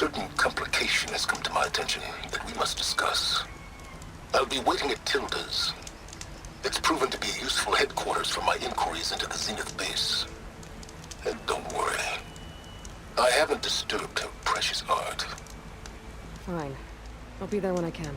certain complication has come to my attention that we must discuss. I'll be waiting at Tilda's. It's proven to be a useful headquarters for my inquiries into the Zenith base. And don't worry, I haven't disturbed her precious art. Fine. I'll be there when I can.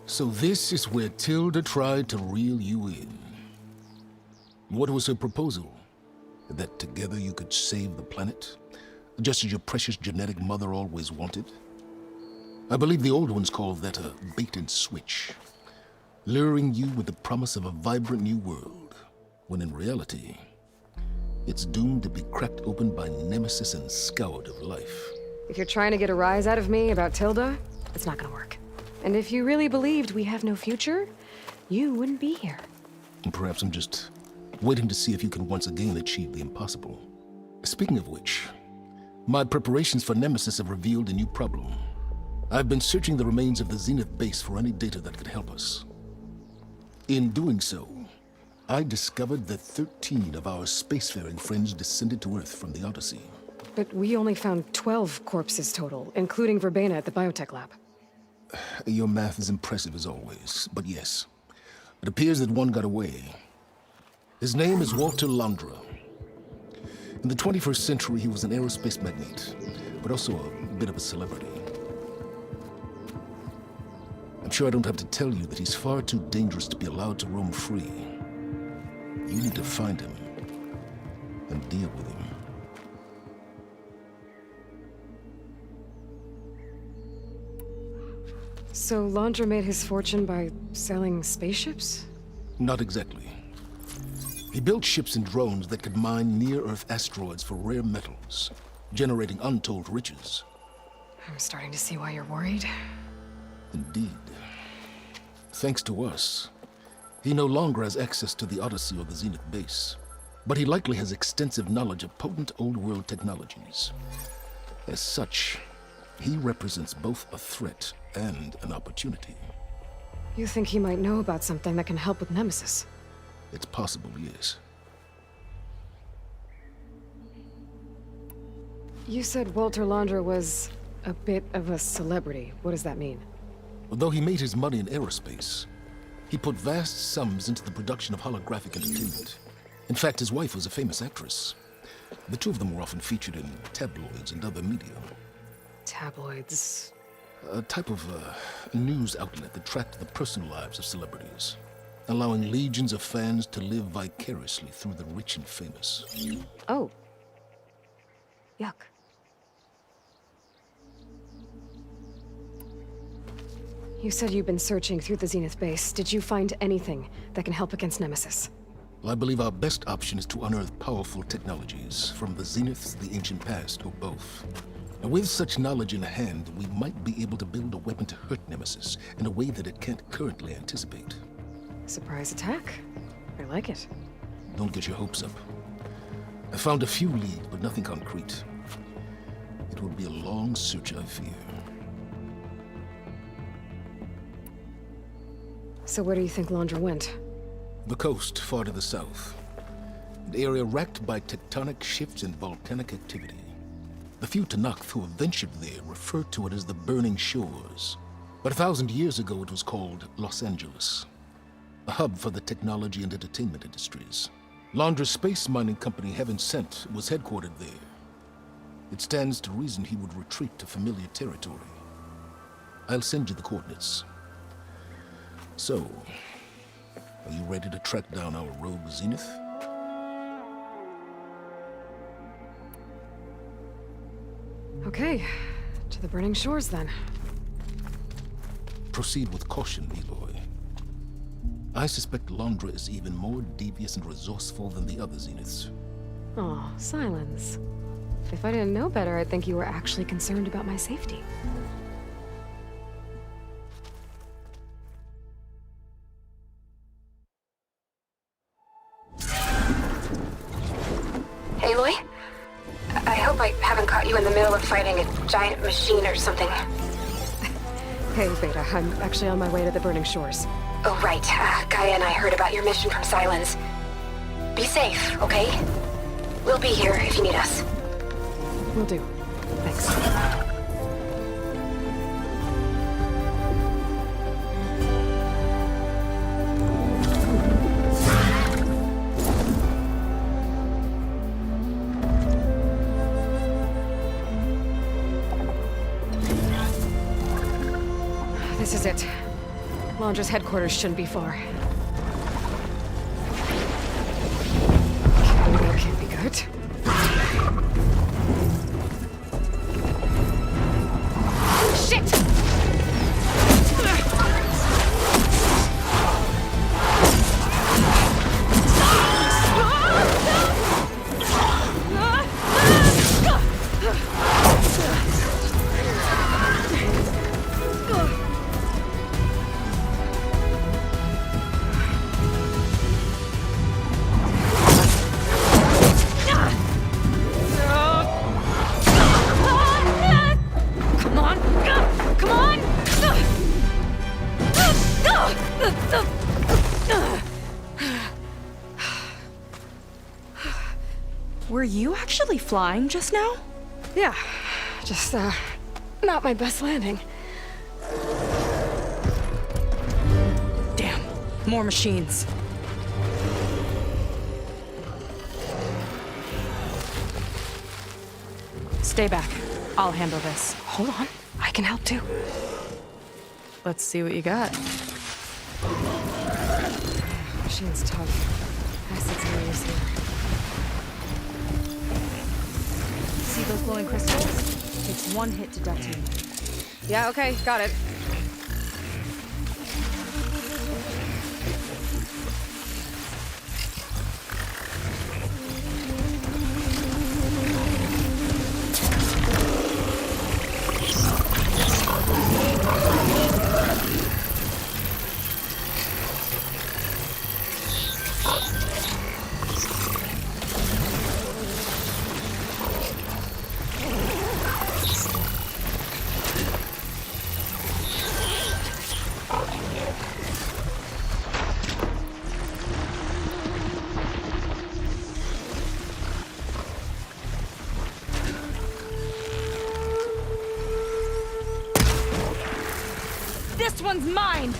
So this is where Tilda tried to reel you in. What was her proposal? That together you could save the planet? Just as your precious genetic mother always wanted? I believe the old ones called that a bait and switch. Luring you with the promise of a vibrant new world, when in reality, it's doomed to be cracked open by Nemesis and scoured of life. If you're trying to get a rise out of me about Tilda, it's not gonna work. And if you really believed we have no future, you wouldn't be here. And perhaps I'm just waiting to see if you can once again achieve the impossible. Speaking of which, my preparations for Nemesis have revealed a new problem. I've been searching the remains of the Zenith base for any data that could help us. In doing so, I discovered that 13 of our spacefaring friends descended to Earth from the Odyssey. But we only found 12 corpses total, including Verbena at the biotech lab. Your math is impressive as always, but yes, it appears that one got away. His name is Walter Londra. In the 21st century, he was an aerospace magnate, but also a bit of a celebrity. I'm sure I don't have to tell you that he's far too dangerous to be allowed to roam free. You need to find him and deal with him. So Londra made his fortune by selling spaceships? Not exactly. He built ships and drones that could mine near-Earth asteroids for rare metals, generating untold riches. I'm starting to see why you're worried. Indeed. Thanks to us, he no longer has access to the Odyssey or the Zenith base, but he likely has extensive knowledge of potent old-world technologies. As such, he represents both a threat and an opportunity. You think he might know about something that can help with Nemesis? It's possible, yes. You said Walter Londra was a bit of a celebrity. What does that mean? Although he made his money in aerospace, he put vast sums into the production of holographic entertainment. In fact, his wife was a famous actress. The two of them were often featured in tabloids and other media. Tabloids? A type of news outlet that tracked the personal lives of celebrities, allowing legions of fans to live vicariously through the rich and famous. Oh. Yuck. You said you've been searching through the Zenith base. Did you find anything that can help against Nemesis? Well, I believe our best option is to unearth powerful technologies from the Zenith, the ancient past, or both. And with such knowledge in hand, we might be able to build a weapon to hurt Nemesis in a way that it can't currently anticipate. Surprise attack? I like it. Don't get your hopes up. I found a few leads, but nothing concrete. It will be a long search, I fear. So where do you think Londra went? The coast, far to the south. An area racked by tectonic shifts and volcanic activity. The few Tenakth who have ventured there refer to it as the Burning Shores. But 1,000 years ago it was called Los Angeles, a hub for the technology and entertainment industries. Londra's space mining company, Heaven Sent, was headquartered there. It stands to reason he would retreat to familiar territory. I'll send you the coordinates. So, Are you ready to track down our rogue Zenith? Okay, to the burning shores then. Proceed with caution, Aloy. I suspect Londra is even more devious and resourceful than the other Zeniths. Oh, Silence. If I didn't know better, I'd think you were actually concerned about my safety. Aloy? I hope I haven't caught you in the middle of fighting a giant machine or something. Hey, Beta, I'm actually on my way to the burning shores. Oh, right. Gaia and I heard about your mission from Silence. Be safe, okay? We'll be here if you need us. Will do. Thanks. This is it. Londra's headquarters shouldn't be far. That can't be good. Shit! Come on! Come on! Were you actually flying just now? Yeah, just, not my best landing. Damn, more machines. Stay back. I'll handle this. Hold on, I can help too. Let's see what you got. Machine's tough. Acid's no use here. See those glowing crystals? Takes one hit to detonate. Yeah, okay, got it. This one's mine!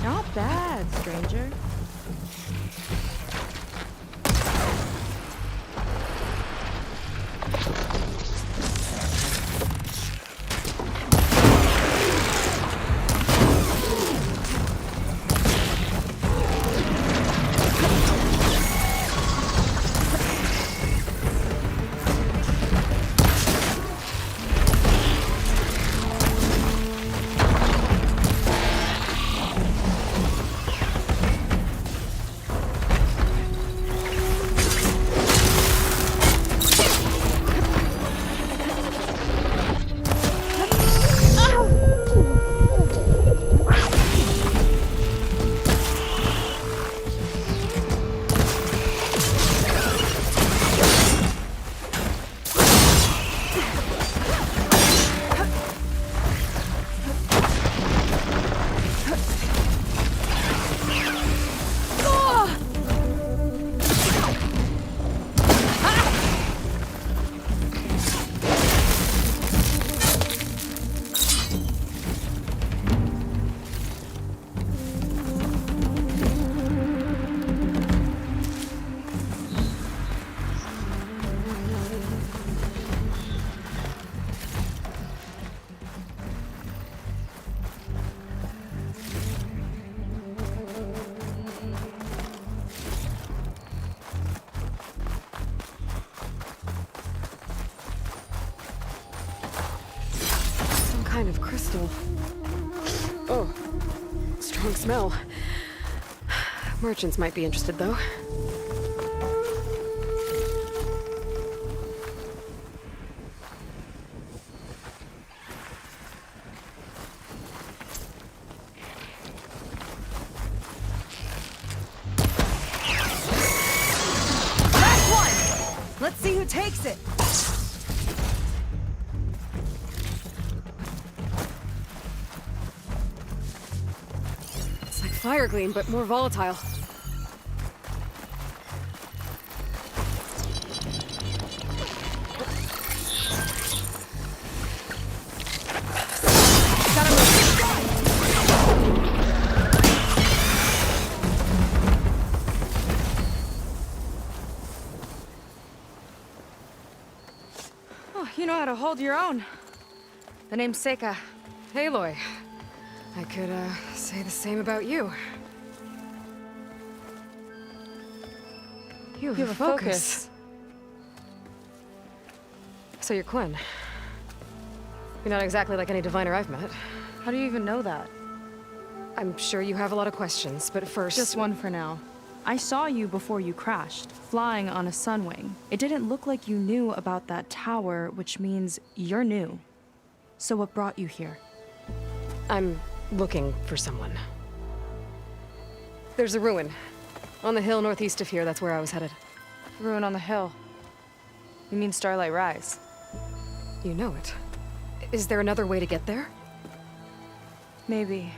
Not bad, stranger. kind of crystal. Oh, strong smell. Merchants might be interested, though. Last one! Let's see who takes it. It's like fire gleam, but more volatile. Gotta move. Oh, you know how to hold your own. The name's Seika. Aloy. I could, say the same about you. You have a focus. So you're Quinn. You're not exactly like any diviner I've met. How do you even know that? I'm sure you have a lot of questions, but first... Just one for now. I saw you before you crashed, flying on a sunwing. It didn't look like you knew about that tower, which means you're new. So what brought you here? I'm looking for someone. There's a ruin. On the hill northeast of here, that's where I was headed. Ruin on the hill. You mean Starlight Rise? You know it. Is there another way to get there? Maybe.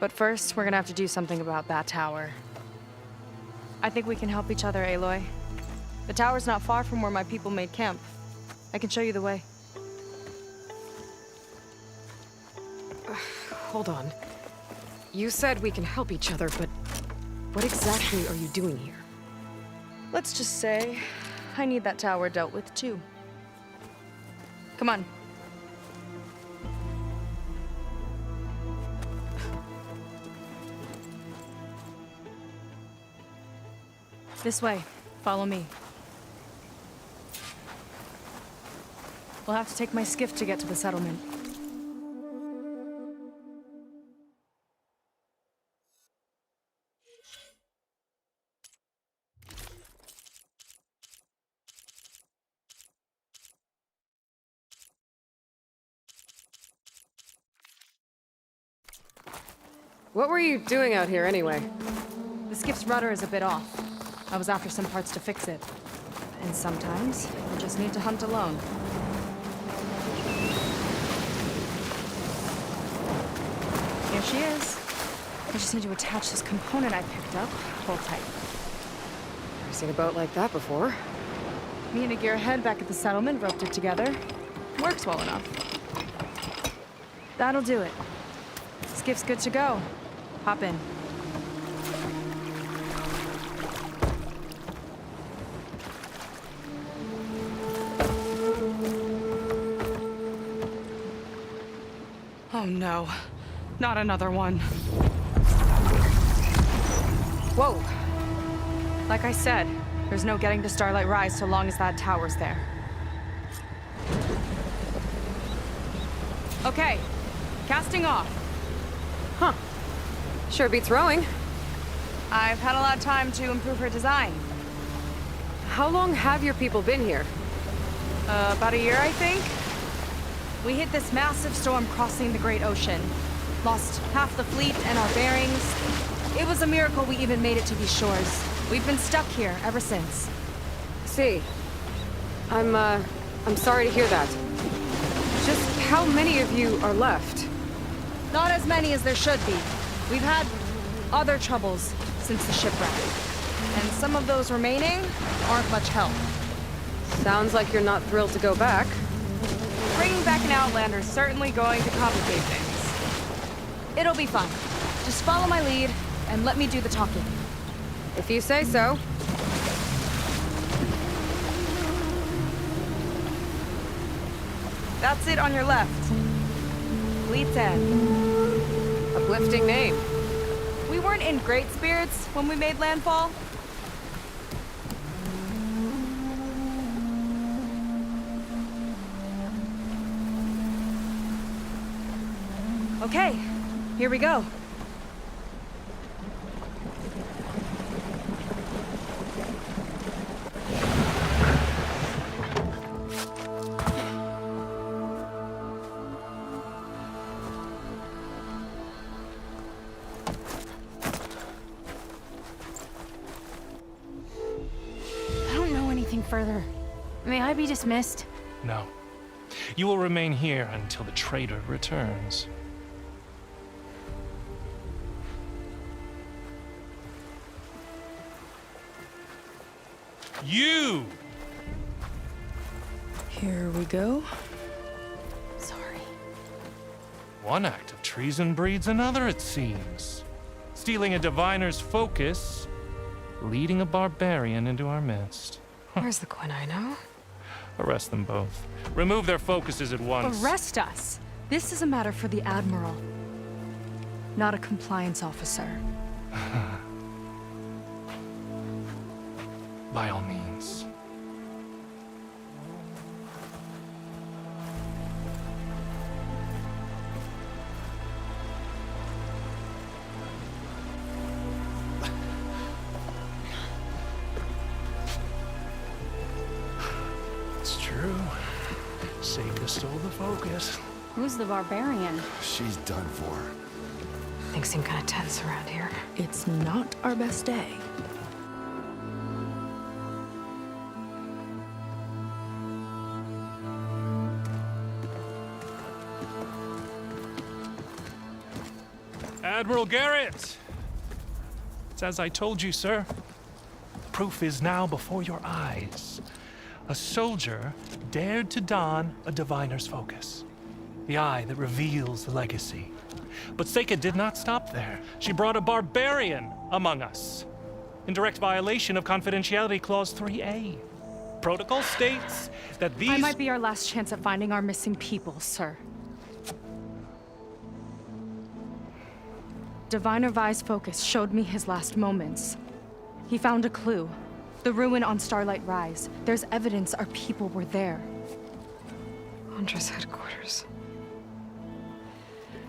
But first, we're gonna have to do something about that tower. I think we can help each other, Aloy. The tower's not far from where my people made camp. I can show you the way. Hold on. You said we can help each other, but what exactly are you doing here? Let's just say, I need that tower dealt with too. Come on. This way. Follow me. We'll have to take my skiff to get to the settlement. What were you doing out here anyway? The skiff's rudder is a bit off. I was after some parts to fix it. And sometimes, you just need to hunt alone. Here she is. I just need to attach this component I picked up. Hold tight. Never seen a boat like that before. Me and a gearhead back at the settlement roped it together. Works well enough. That'll do it. Skiff's good to go. Hop in. Oh no, not another one. Whoa. Like I said, there's no getting to Starlight Rise so long as that tower's there. Okay, casting off. Huh. Sure beats rowing. I've had a lot of time to improve her design. How long have your people been here? About a year, I think. We hit this massive storm crossing the Great Ocean. Lost half the fleet and our bearings. It was a miracle we even made it to these shores. We've been stuck here ever since. See. I'm sorry to hear that. Just how many of you are left? Not as many as there should be. We've had other troubles since the shipwreck. And some of those remaining aren't much help. Sounds like you're not thrilled to go back. Bringing back an Outlander's certainly going to complicate things. It'll be fun. Just follow my lead and let me do the talking. If you say so. That's it on your left. Fleet's End. Uplifting name. We weren't in great spirits when we made landfall. Okay, here we go. I don't know anything further. May I be dismissed? No. You will remain here until the traitor returns. You! Here we go. Sorry. One act of treason breeds another, it seems. Stealing a diviner's focus, leading a barbarian into our midst. Where's the Quinino? Arrest them both. Remove their focuses at once. Arrest us! This is a matter for the Admiral, not a compliance officer. By all means. It's true. Seika stole the focus. Who's the barbarian? She's done for. Things seem kind of tense around here. It's not our best day. Admiral Garrett! It's as I told you, sir. Proof is now before your eyes. A soldier dared to don a diviner's focus. The eye that reveals the legacy. But Seika did not stop there. She brought a barbarian among us. In direct violation of Confidentiality Clause 3A. Protocol states that these... I might be our last chance at finding our missing people, sir. Diviner Vi's focus showed me his last moments. He found a clue. The ruin on Starlight Rise. There's evidence our people were there. Huntress headquarters.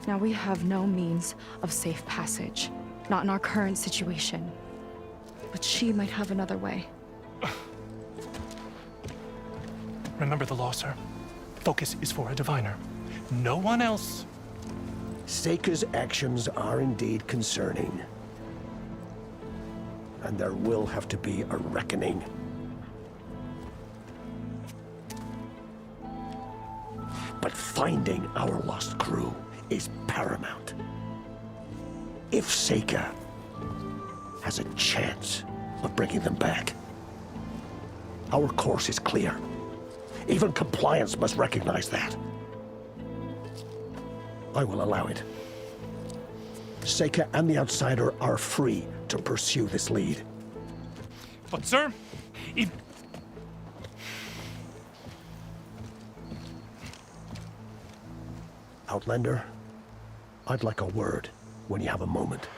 Now we have no means of safe passage. Not in our current situation. But she might have another way. Remember the law, sir. Focus is for a diviner. No one else. Seika's actions are indeed concerning. And there will have to be a reckoning. But finding our lost crew is paramount. If Seika has a chance of bringing them back, our course is clear. Even compliance must recognize that. I will allow it. Seika and the Outsider are free to pursue this lead. But, sir, it... Outlander, I'd like a word when you have a moment.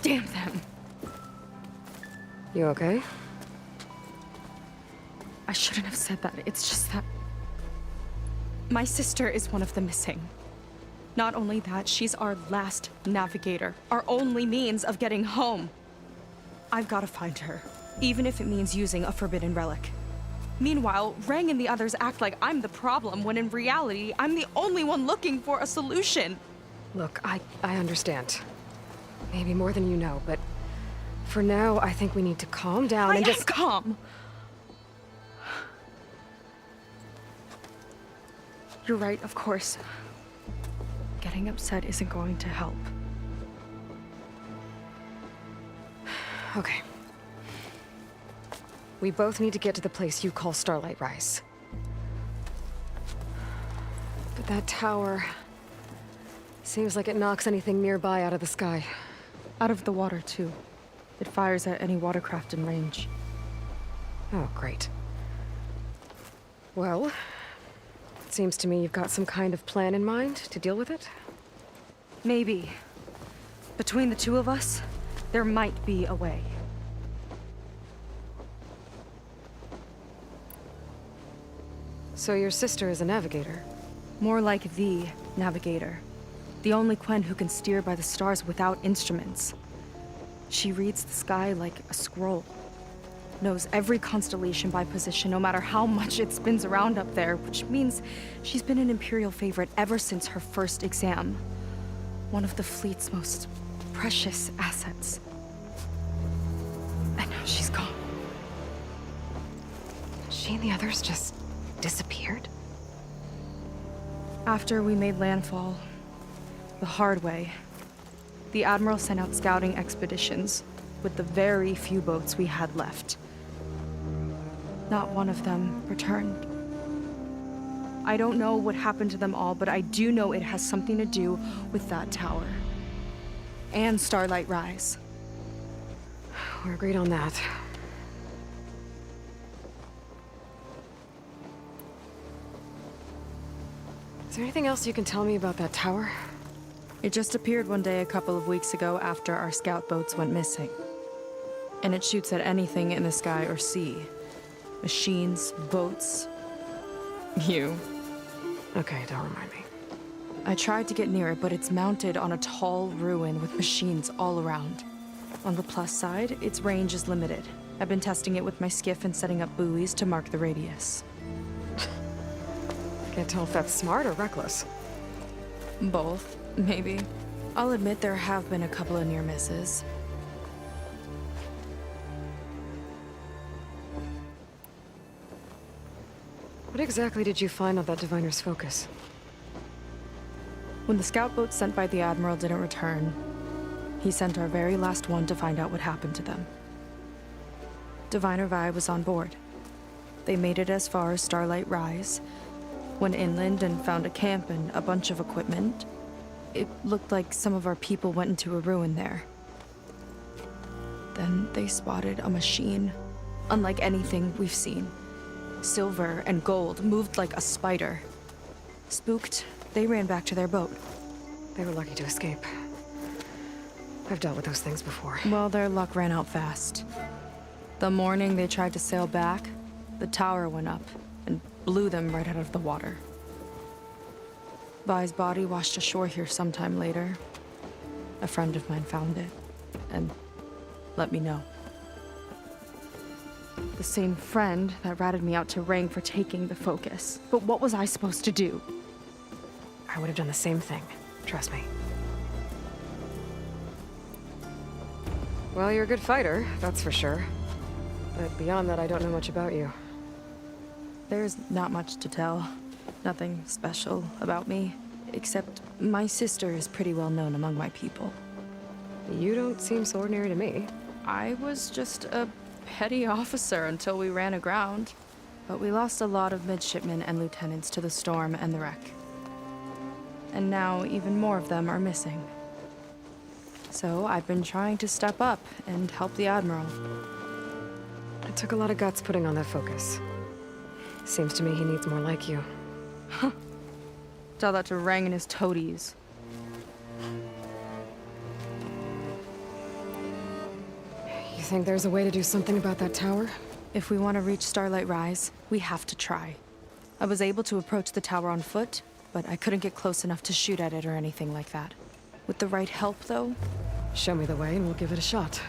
Damn them. You okay? I shouldn't have said that. It's just that... my sister is one of the missing. Not only that, she's our last navigator. Our only means of getting home. I've got to find her. Even if it means using a forbidden relic. Meanwhile, Rang and the others act like I'm the problem, when in reality, I'm the only one looking for a solution. Look, I understand. Maybe more than you know, but for now, I think we need to calm down I and am just... calm. You're right, of course. Getting upset isn't going to help. Okay. We both need to get to the place you call Starlight Rise. But that tower... seems like it knocks anything nearby out of the sky. Out of the water, too. It fires at any watercraft in range. Oh, great. Well, Seems to me you've got some kind of plan in mind to deal with it. Maybe. Between the two of us, there might be a way. So your sister is a navigator? More like the navigator. The only Quen who can steer by the stars without instruments. She reads the sky like a scroll. Knows every constellation by position, no matter how much it spins around up there, which means she's been an Imperial favorite ever since her first exam. One of the fleet's most precious assets. And now she's gone. She and the others just disappeared? After we made landfall, the hard way, the Admiral sent out scouting expeditions with the very few boats we had left. Not one of them returned. I don't know what happened to them all, but I do know it has something to do with that tower. And Starlight Rise. We're agreed on that. Is there anything else you can tell me about that tower? It just appeared one day a couple of weeks ago after our scout boats went missing. And it shoots at anything in the sky or sea. Machines, boats, you. Okay, don't remind me. I tried to get near it, but it's mounted on a tall ruin with machines all around. On the plus side, its range is limited. I've been testing it with my skiff and setting up buoys to mark the radius. Can't tell if that's smart or reckless. Both, maybe. I'll admit there have been a couple of near misses. What exactly did you find on that Diviner's Focus? When the scout boat sent by the Admiral didn't return, he sent our very last one to find out what happened to them. Diviner Vi was on board. They made it as far as Starlight Rise, went inland and found a camp and a bunch of equipment. It looked like some of our people went into a ruin there. Then they spotted a machine, unlike anything we've seen. Silver and gold, moved like a spider. Spooked, they ran back to their boat. They were lucky to escape. I've dealt with those things before. Well, their luck ran out fast. The morning they tried to sail back, the tower went up and blew them right out of the water. Vi's body washed ashore here sometime later. A friend of mine found it and let me know. The same friend that ratted me out to Rang for taking the Focus. But what was I supposed to do? I would have done the same thing. Trust me. Well, you're a good fighter, that's for sure. But beyond that, I don't know much about you. There's not much to tell. Nothing special about me. Except my sister is pretty well known among my people. You don't seem so ordinary to me. I was just a petty officer until we ran aground. But we lost a lot of midshipmen and lieutenants to the storm and the wreck. And now even more of them are missing. So I've been trying to step up and help the Admiral. It took a lot of guts putting on that Focus. Seems to me he needs more like you. Tell that to Rang and his toadies. You think there's a way to do something about that tower? If we want to reach Starlight Rise, we have to try. I was able to approach the tower on foot, but I couldn't get close enough to shoot at it or anything like that. With the right help, though, Show me the way and we'll give it a shot.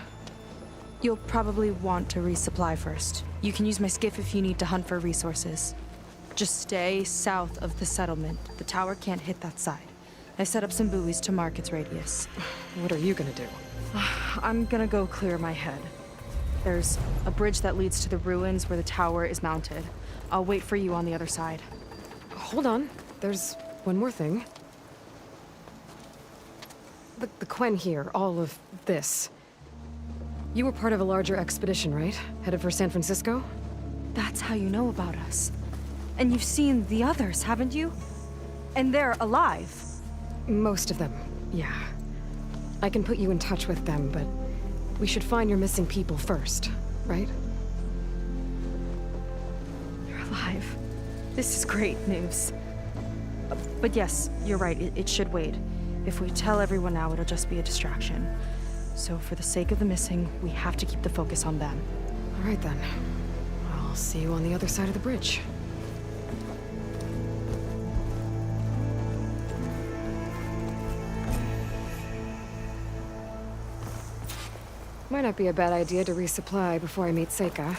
you'll probably want to resupply first. You can use my skiff if you need to hunt for resources. Just stay south of the settlement. The tower can't hit that side. I set up some buoys to mark its radius. What are you gonna do? I'm gonna go clear my head. There's a bridge that leads to the ruins where the tower is mounted. I'll wait for you on the other side. Hold on. There's one more thing. The Quen here, all of this. You were part of a larger expedition, right? Headed for San Francisco? That's how you know about us. And you've seen the others, haven't you? And they're alive. Most of them, yeah. I can put you in touch with them, but we should find your missing people first, right? They're alive. This is great news. But yes, you're right, it should wait. If we tell everyone now, it'll just be a distraction. So for the sake of the missing, we have to keep the focus on them. All right then. I'll see you on the other side of the bridge. Might not be a bad idea to resupply before I meet Seika.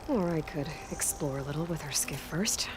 Or I could explore a little with her skiff first.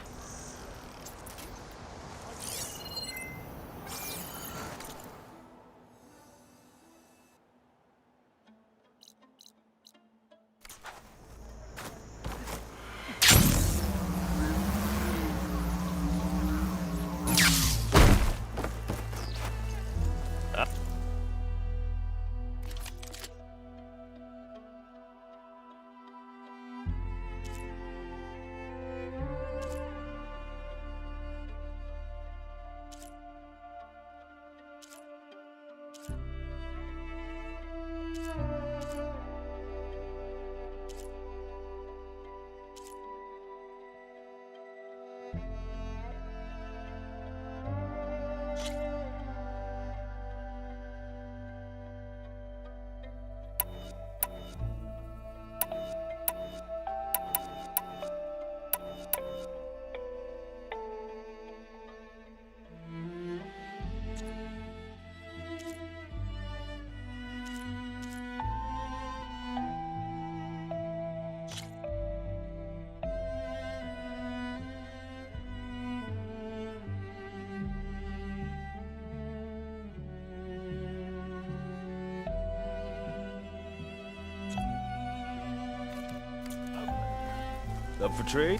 Up for trade?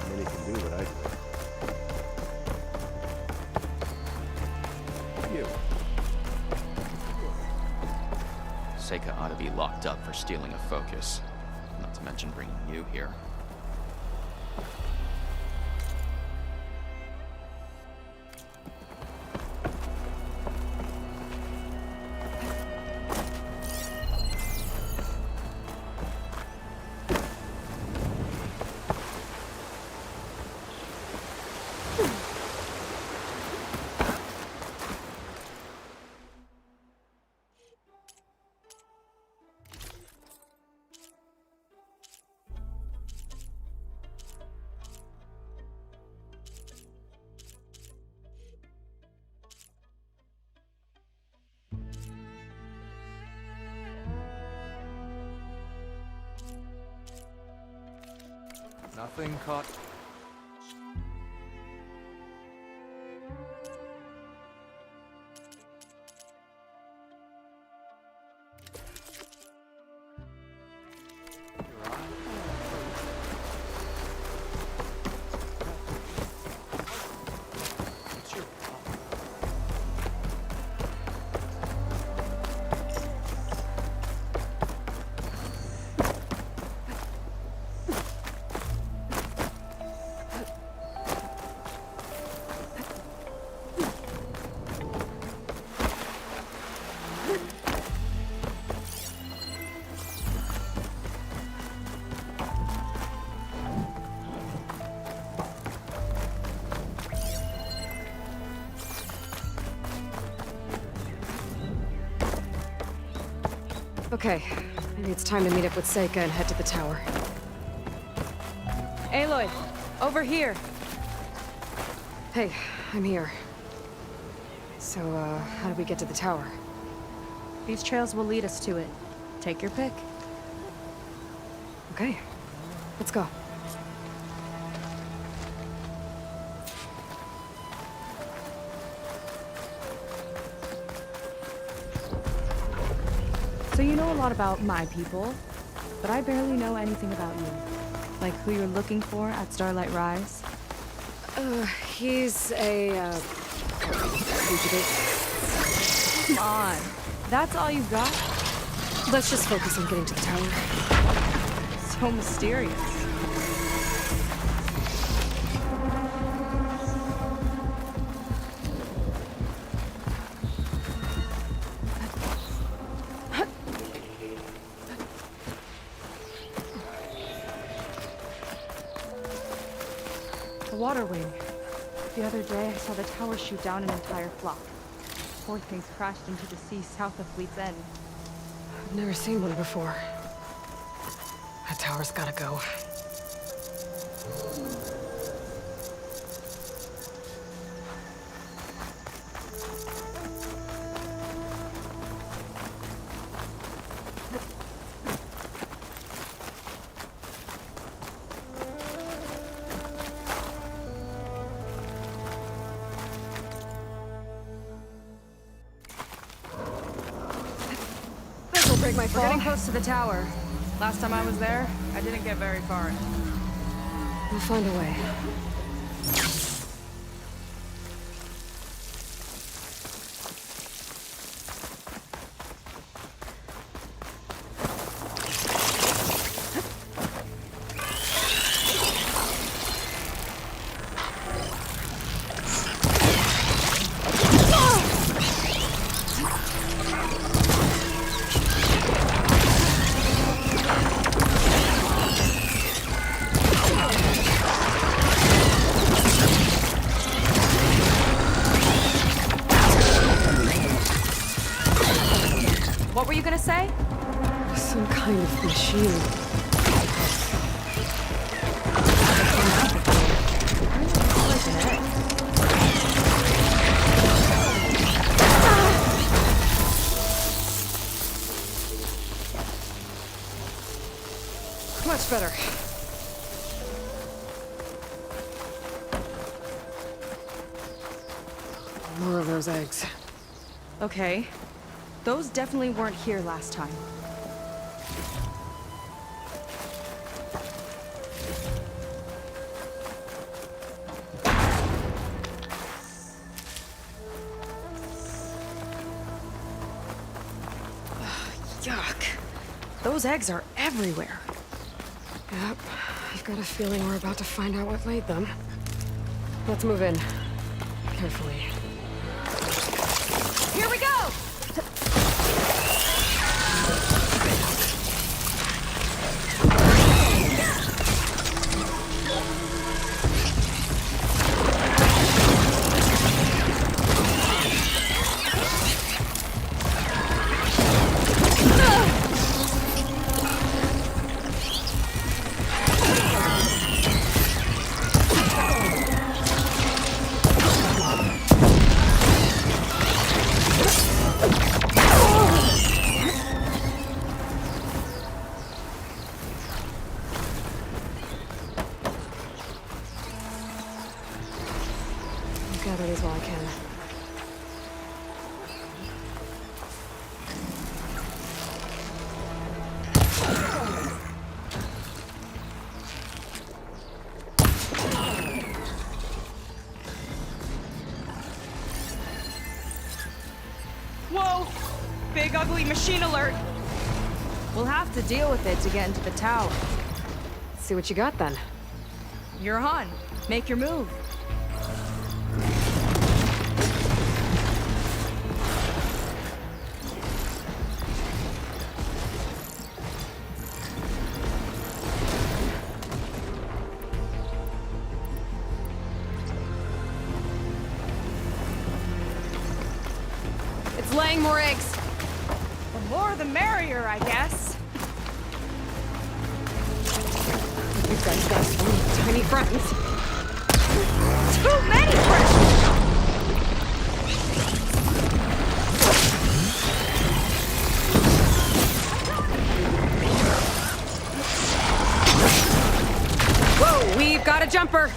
Many can do what I do. You. Seika ought to be locked up for stealing a focus. Not to mention bringing you here. Nothing caught. Okay, maybe it's time to meet up with Seika and head to the tower. Aloy, over here. Hey, I'm here. So, how do we get to the tower? These trails will lead us to it. Take your pick. Okay, let's go. So you know a lot about my people, but I barely know anything about you. Like who you're looking for at Starlight Rise. He's a, fugitive. Come on. That's all you got? Let's just focus on getting to the tower. So mysterious. The water wing. The other day, I saw the tower shoot down an entire flock. Poor things crashed into the sea south of Fleet's End. I've never seen one before. That tower's gotta go. This'll break my We're fall. getting close to the tower. Last time I was there, I didn't get very far. We'll find a way. What were you gonna say? Some kind of machine. Much better. More of those eggs. Okay. Those definitely weren't here last time. Yuck. Those eggs are everywhere. Yep. I've got a feeling we're about to find out what laid them. Let's move in. Carefully. Here we go! Gather these while I can. Whoa! Big ugly machine alert! We'll have to deal with it to get into the tower. Let's see what you got then. You're on. Make your move. It's laying more eggs. The more the merrier, I guess. You guys got so many tiny friends. Too many friends! that jumper!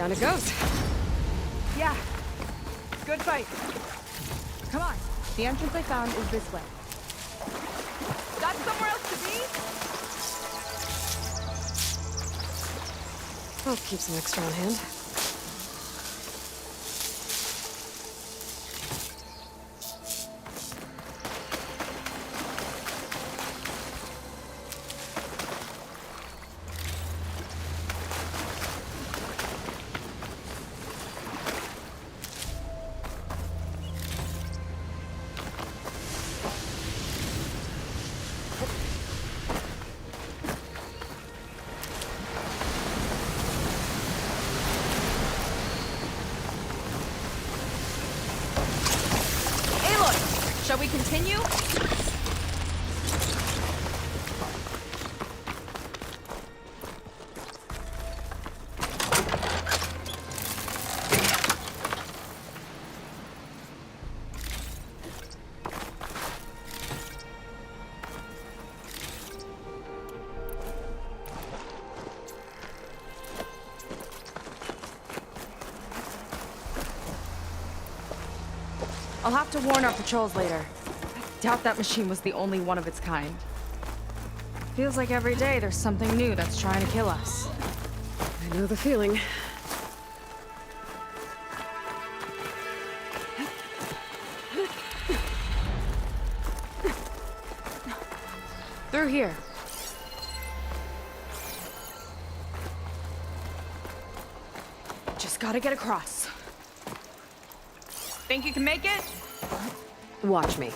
Down it goes. Yeah. Good fight. Come on. The entrance I found is this way. Got somewhere else to be? I'll keep some extra on hand. Shall we continue? I'll have to warn our patrols later. I doubt that machine was the only one of its kind. Feels like every day there's something new that's trying to kill us. I know the feeling. Through here. Just gotta get across. Think you can make it? Watch me.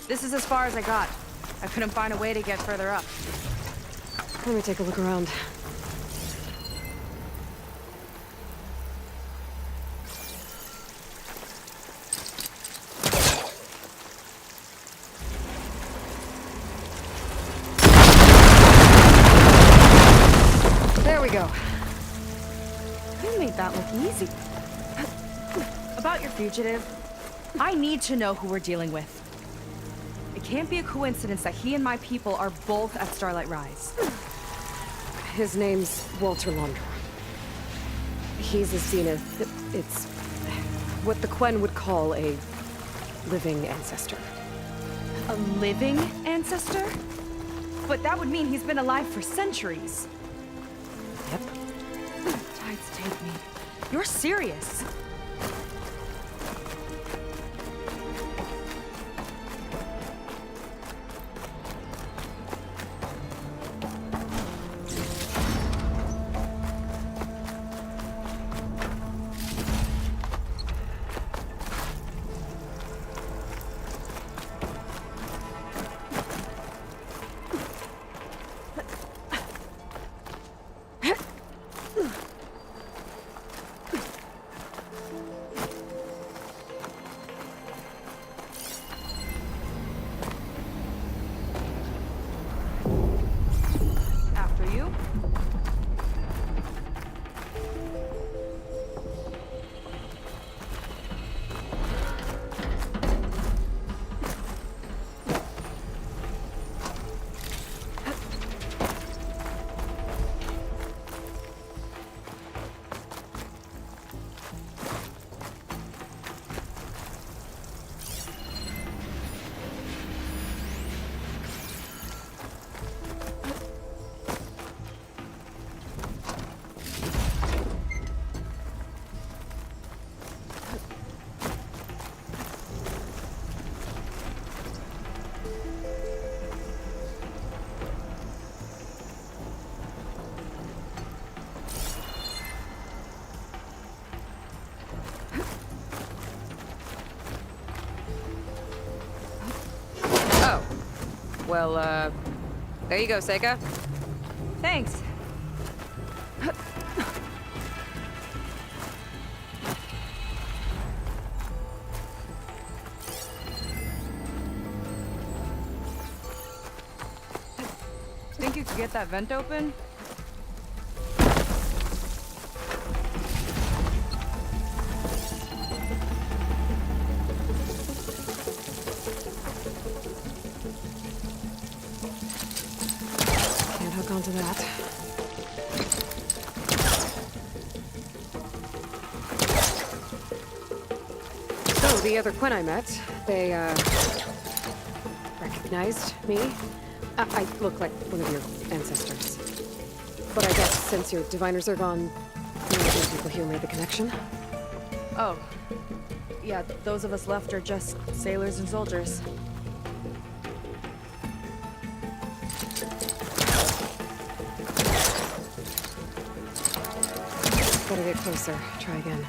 This is as far as I got. I couldn't find a way to get further up. Let me take a look around. There we go. You made that look easy. About your fugitive, I need to know who we're dealing with. It can't be a coincidence that he and my people are both at Starlight Rise. His name's Walter Londra. He's a Zenith. It's what the Quen would call a living ancestor. A living ancestor? But that would mean he's been alive for centuries. Yep. Tides take me. You're serious. After you. Well, there you go, Seika. Thanks. Think you could get that vent open? Can't hook onto that. So, the other Quen I met, they, recognized me. I look like one of your ancestors. But I guess since your diviners are gone, none of the people here made the connection. Oh. Yeah, those of us left are just sailors and soldiers. Gotta get closer. Try again.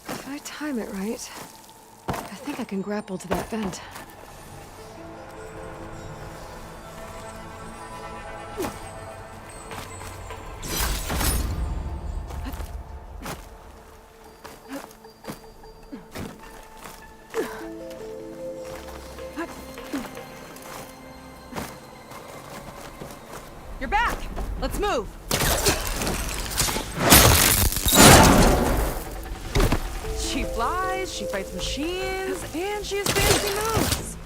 If I time it right, I think I can grapple to that vent. You're back! Let's move! She flies, she fights machines, and she has fancy moves.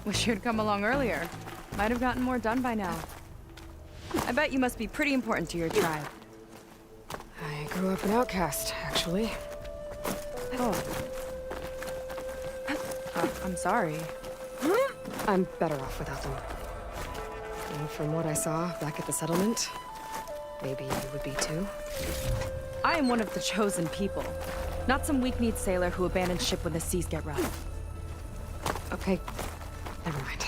Wish you'd come along earlier. Might have gotten more done by now. I bet you must be pretty important to your tribe. I grew up an outcast, actually. Oh. I'm sorry. I'm better off without them. And from what I saw back at the settlement, maybe you would be too. I am one of the chosen people. Not some weak-kneed sailor who abandons ship when the seas get rough. Okay, never mind.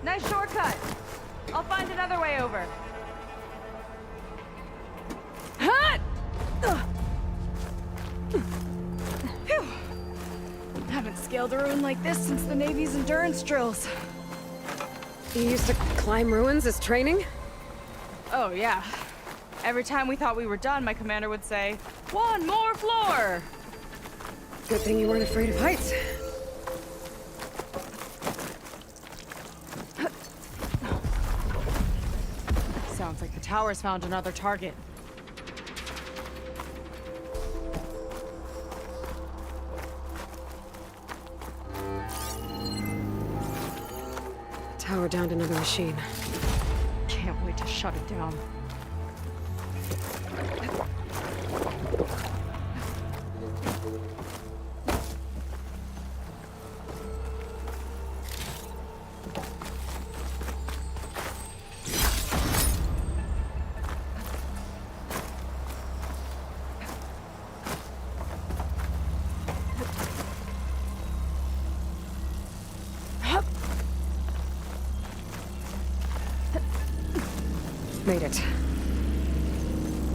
Nice shortcut. I'll find another way over. Phew. Haven't scaled a ruin like this since the Navy's endurance drills. You used to climb ruins as training? Oh, yeah. Every time we thought we were done, my commander would say, "One more floor!" Good thing you weren't afraid of heights. Sounds like the tower's found another target. Tower downed another machine. Can't wait to shut it down. Made it.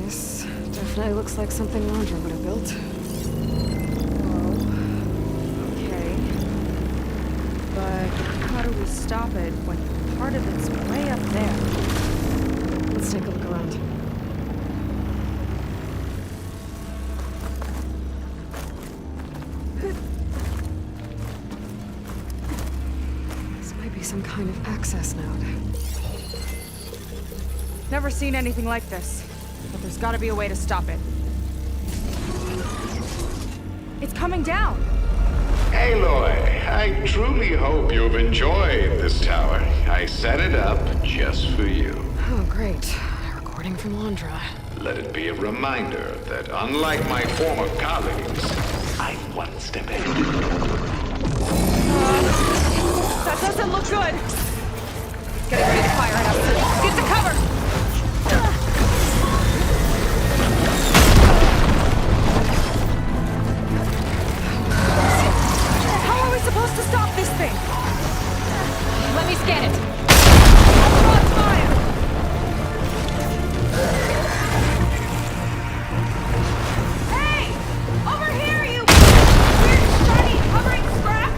This definitely looks like something Londra would have built. Okay. But how do we stop it when part of it's way up there? Let's take a look around. This might be some kind of access node. Never seen anything like this. But there's gotta be a way to stop it. It's coming down! Aloy, I truly hope you've enjoyed this tower. I set it up just for you. Oh, great. A recording from Londra. Let it be a reminder that unlike my former colleagues, I'm one step ahead. That doesn't look good! Getting ready to fire it up. Get to cover! How are we supposed to stop this thing? Let me scan it. On fire! Hey! Over here, you weird, shiny, hovering scrap!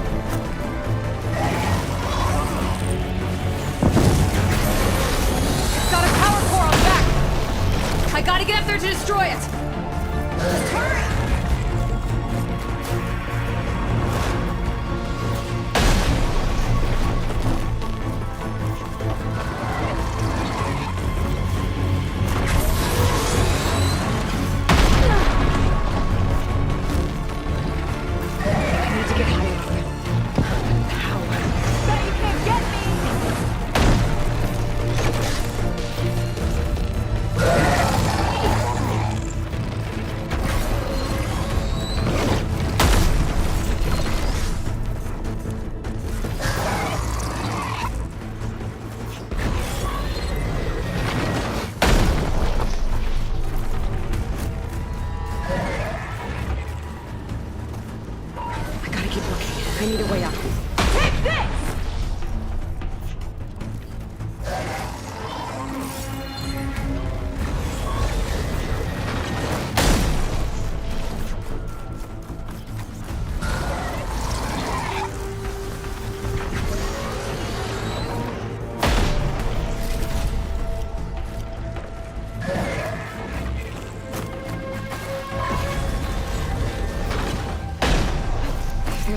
It's got a power core on the back! I gotta get up there to destroy it. Hurry! I need to get high up. How? Bet you can't get me!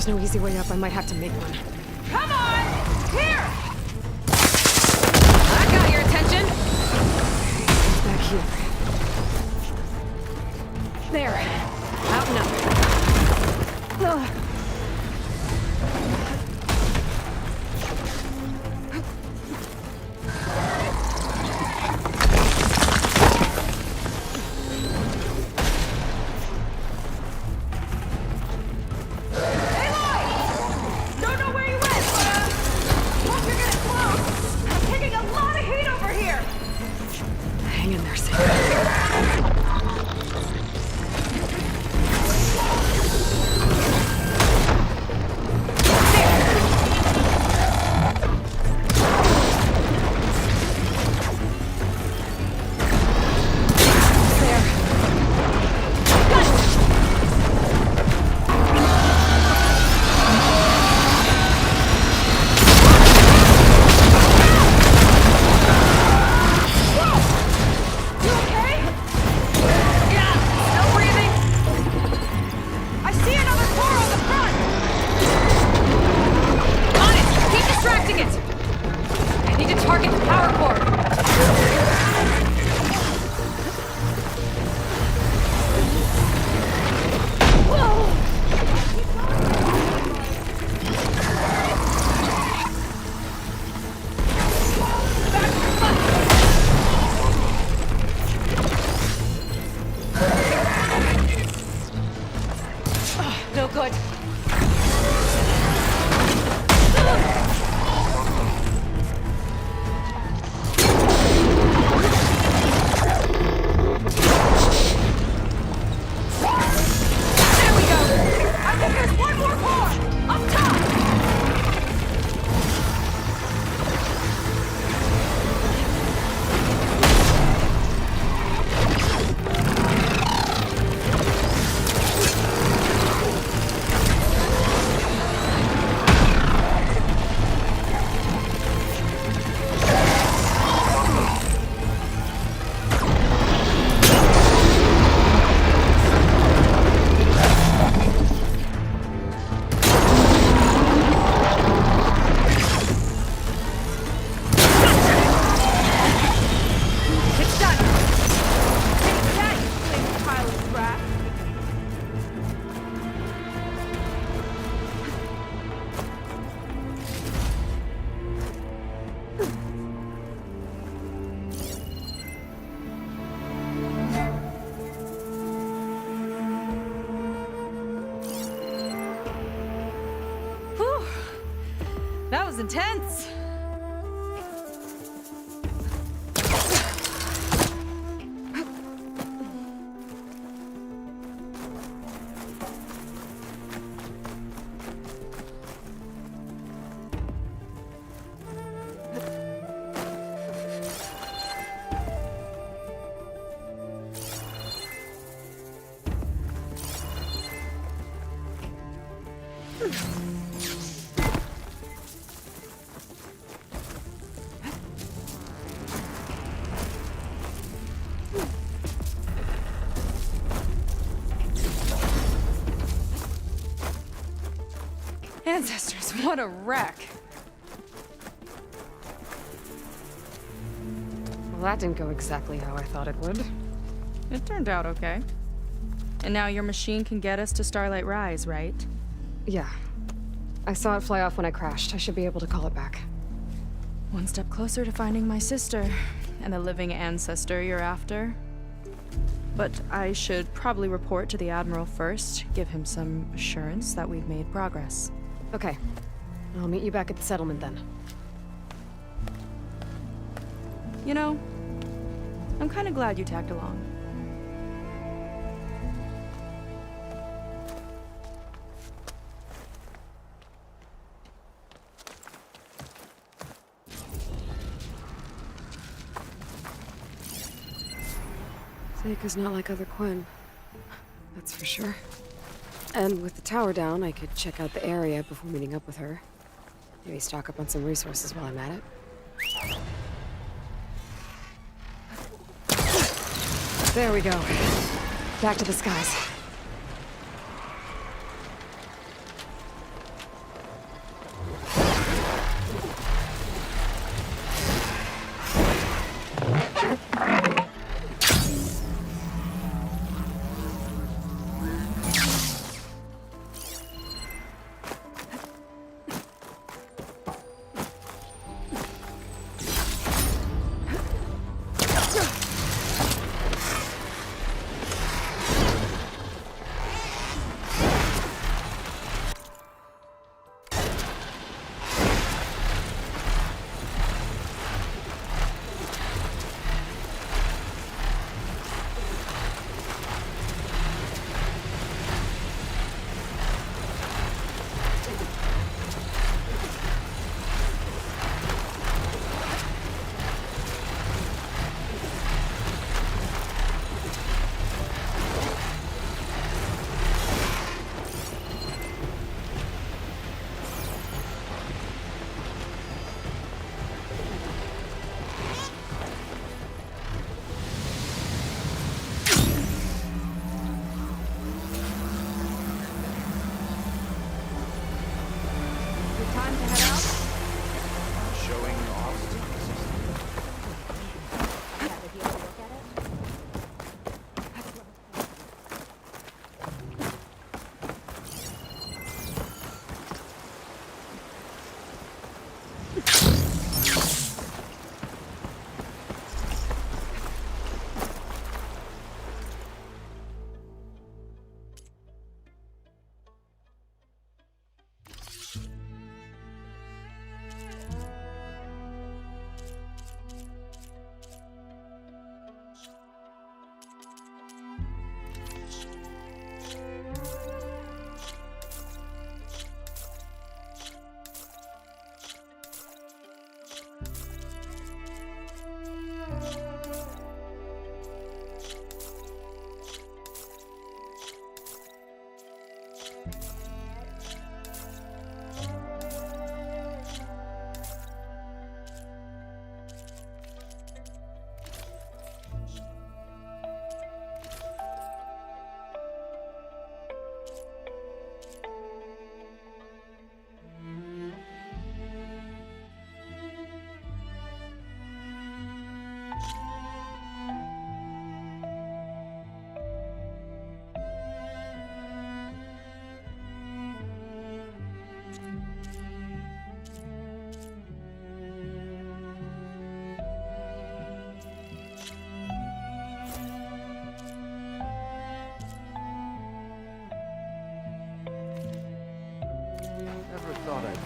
there's no easy way up, I might have to make one. Come on! Here! I got your attention! Back here. There. Out and up. Ugh. Hang in there, Sam. No good. There we go. I think there's one more core. Up top. That was intense. Ancestors, what a wreck. Well, that didn't go exactly how I thought it would. It turned out okay. And now your machine can get us to Starlight Rise, right? Yeah. I saw it fly off when I crashed. I should be able to call it back. One step closer to finding my sister and the living ancestor you're after. But I should probably report to the Admiral first, give him some assurance that we've made progress. Okay. I'll meet you back at the settlement then. You know, I'm kind of glad you tagged along. Seika's not like other Quen. That's for sure. And with the tower down, I could check out the area before meeting up with her. Maybe stock up on some resources while I'm at it. There we go. Back to the skies.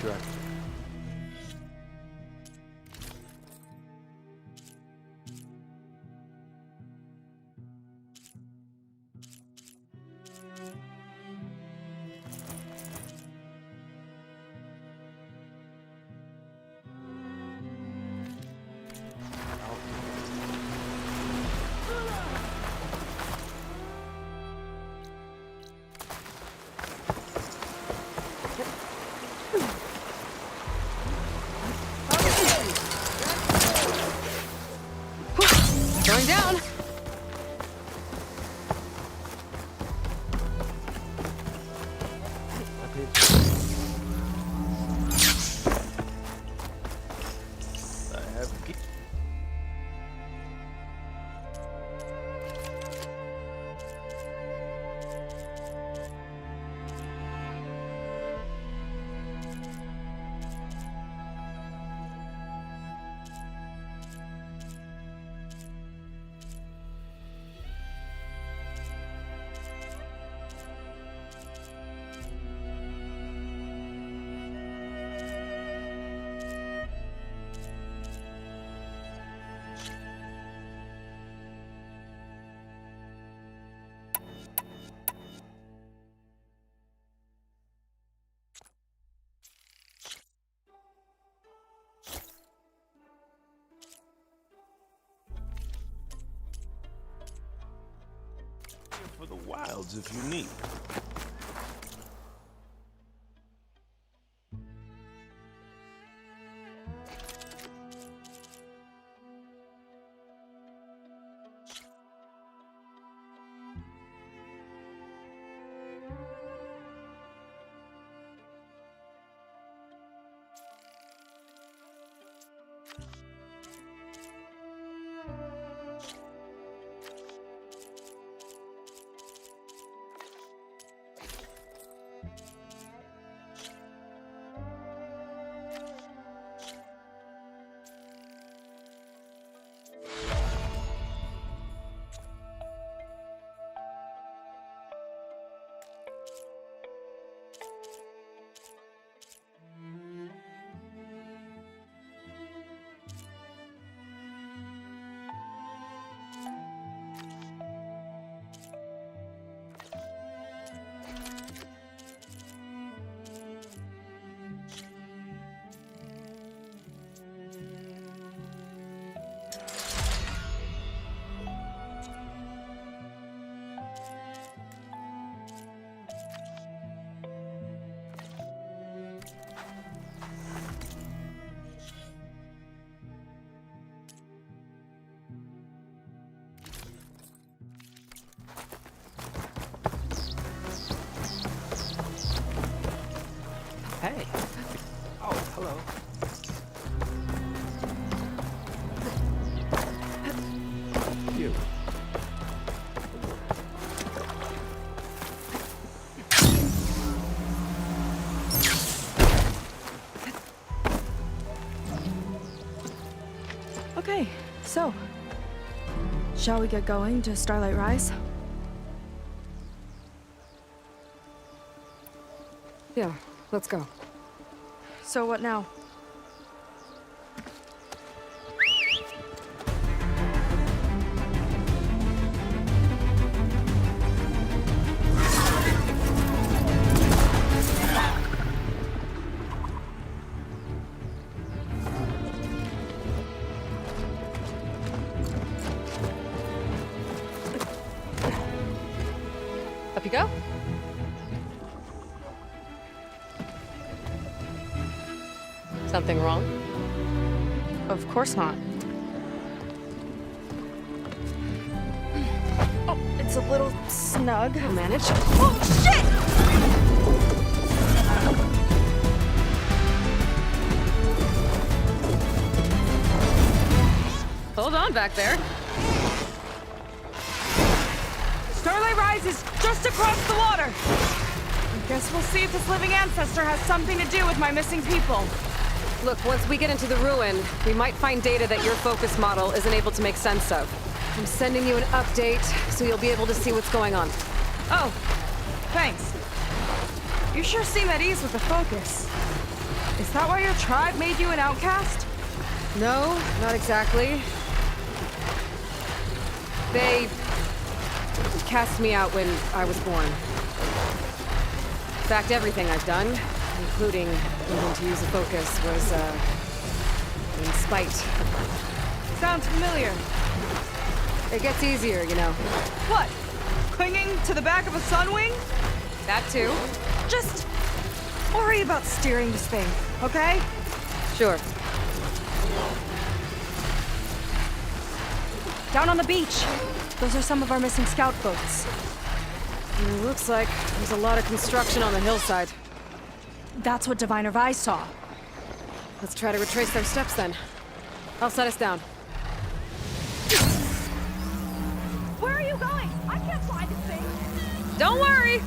direction. Going down. For the wilds if you need. Hey. Oh, hello. You. Okay, so shall we get going to Starlight Rise? Yeah, let's go. So what now? Up you go. Something wrong? Of course not. Oh, it's a little snug. I'll manage. Oh, shit! Hold on back there. Starlight Rise is just across the water. I guess we'll see if this living ancestor has something to do with my missing people. Look, once we get into the ruin, we might find data that your focus model isn't able to make sense of. I'm sending you an update, so you'll be able to see what's going on. Oh, thanks. You sure seem at ease with the focus. Is that why your tribe made you an outcast? No, not exactly. They cast me out when I was born. In fact, everything I've done, including needing to use a focus, was, in spite. Sounds familiar. It gets easier, you know. What? Clinging to the back of a sunwing? That too. Just worry about steering this thing, okay? Sure. Down on the beach. Those are some of our missing scout boats. It looks like there's a lot of construction on the hillside. That's what Diviner Vi saw. Let's try to retrace their steps then. I'll set us down. Where are you going? I can't fly this thing. Don't worry!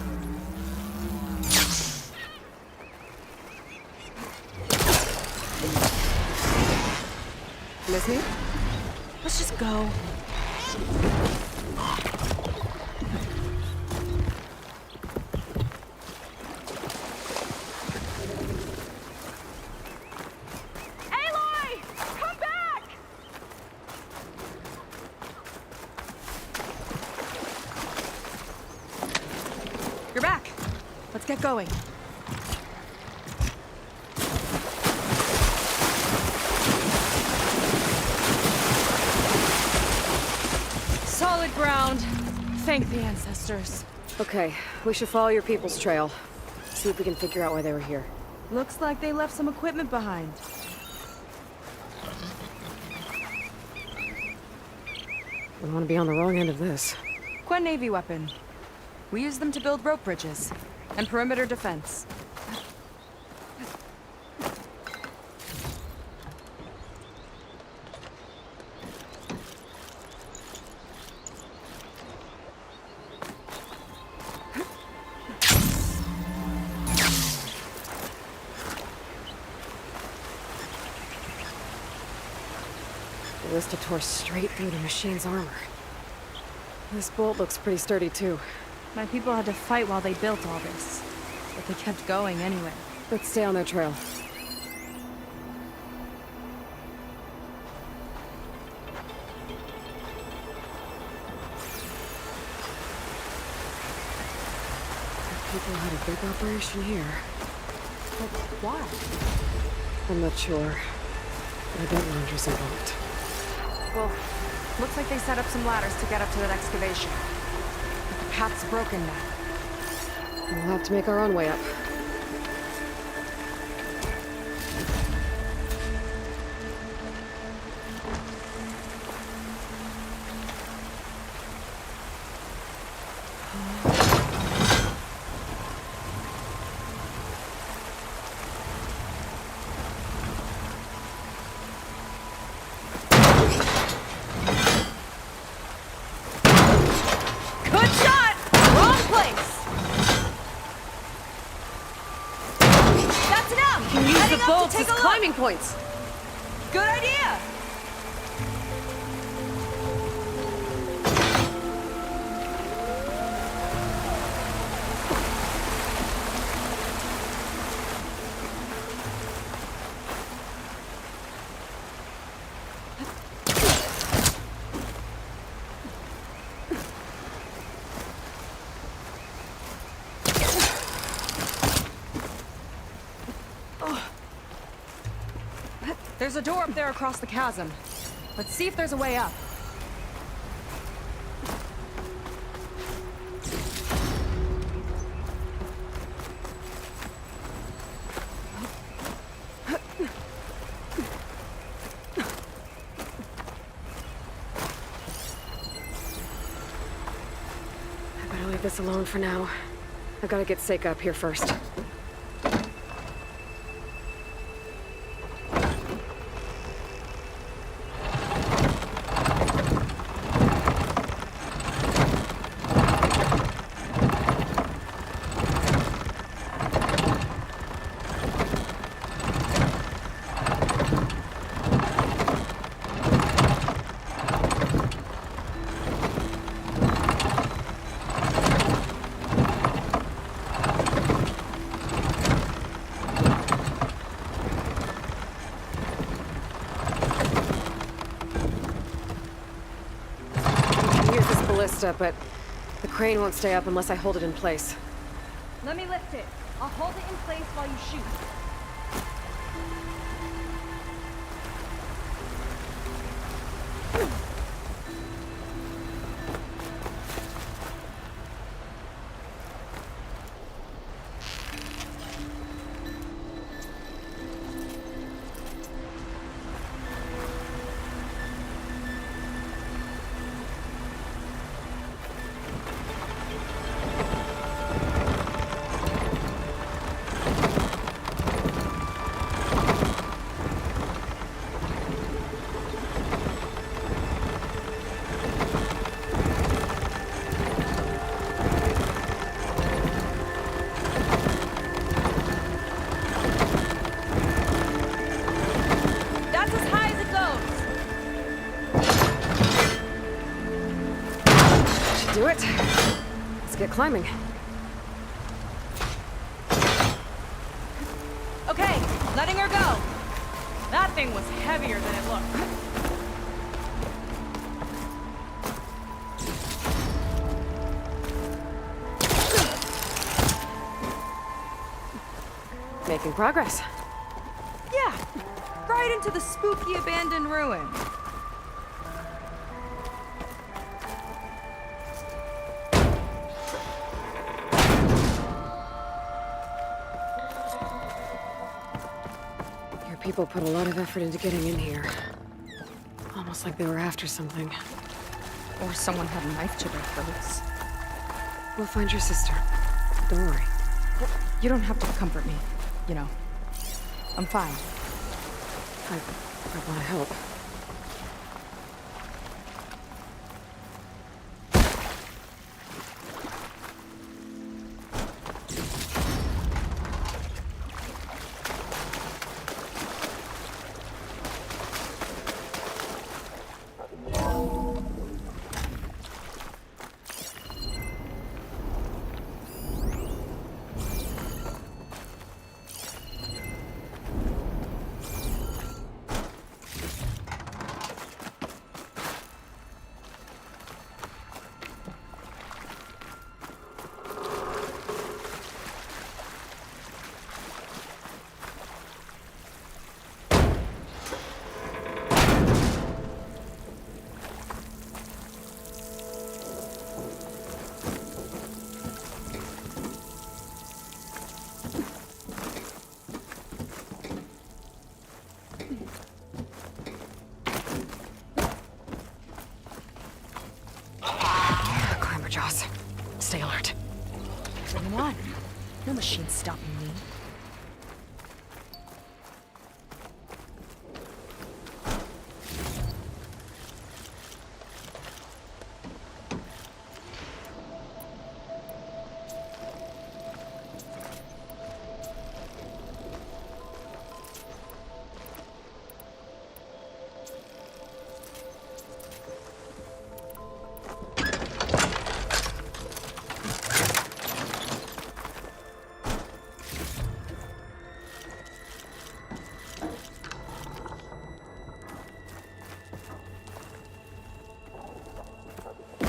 Miss me? Let's just go. Aloy! Come back! You're back. Let's get going. Solid ground. Thank the ancestors. Okay, we should follow your people's trail. See if we can figure out why they were here. Looks like they left some equipment behind. We want to be on the wrong end of this. Quen Navy weapon. We use them to build rope bridges and perimeter defense. The Ballista tore straight through the machine's armor. This bolt looks pretty sturdy too. My people had to fight while they built all this, but they kept going anyway. Let's stay on their trail. People had a big operation here. But why? I'm not sure. But I bet Ranger's involved. Well, looks like they set up some ladders to get up to that excavation. But the path's broken now. We'll have to make our own way up. Good shot! Wrong place! That's enough! You use Heading the up to bolts take as a climbing look. points. Good idea! There's a door up there across the chasm. Let's see if there's a way up. I better leave this alone for now. I gotta get Seika up here first. ballista, but the crane won't stay up unless I hold it in place. Let me lift it. I'll hold it in place while you shoot. That's as high as it goes. Should do it. Let's get climbing. Okay, letting her go. That thing was heavier than it looked. Making progress. Yeah, right into the spooky abandoned ruin. Your people put a lot of effort into getting in here. Almost like they were after something. Or someone had a knife to their throats. We'll find your sister. Don't worry. You don't have to comfort me, you know. I'm fine. I want to help. Jaws. Stay alert. Bring him on. No machine's stopping me.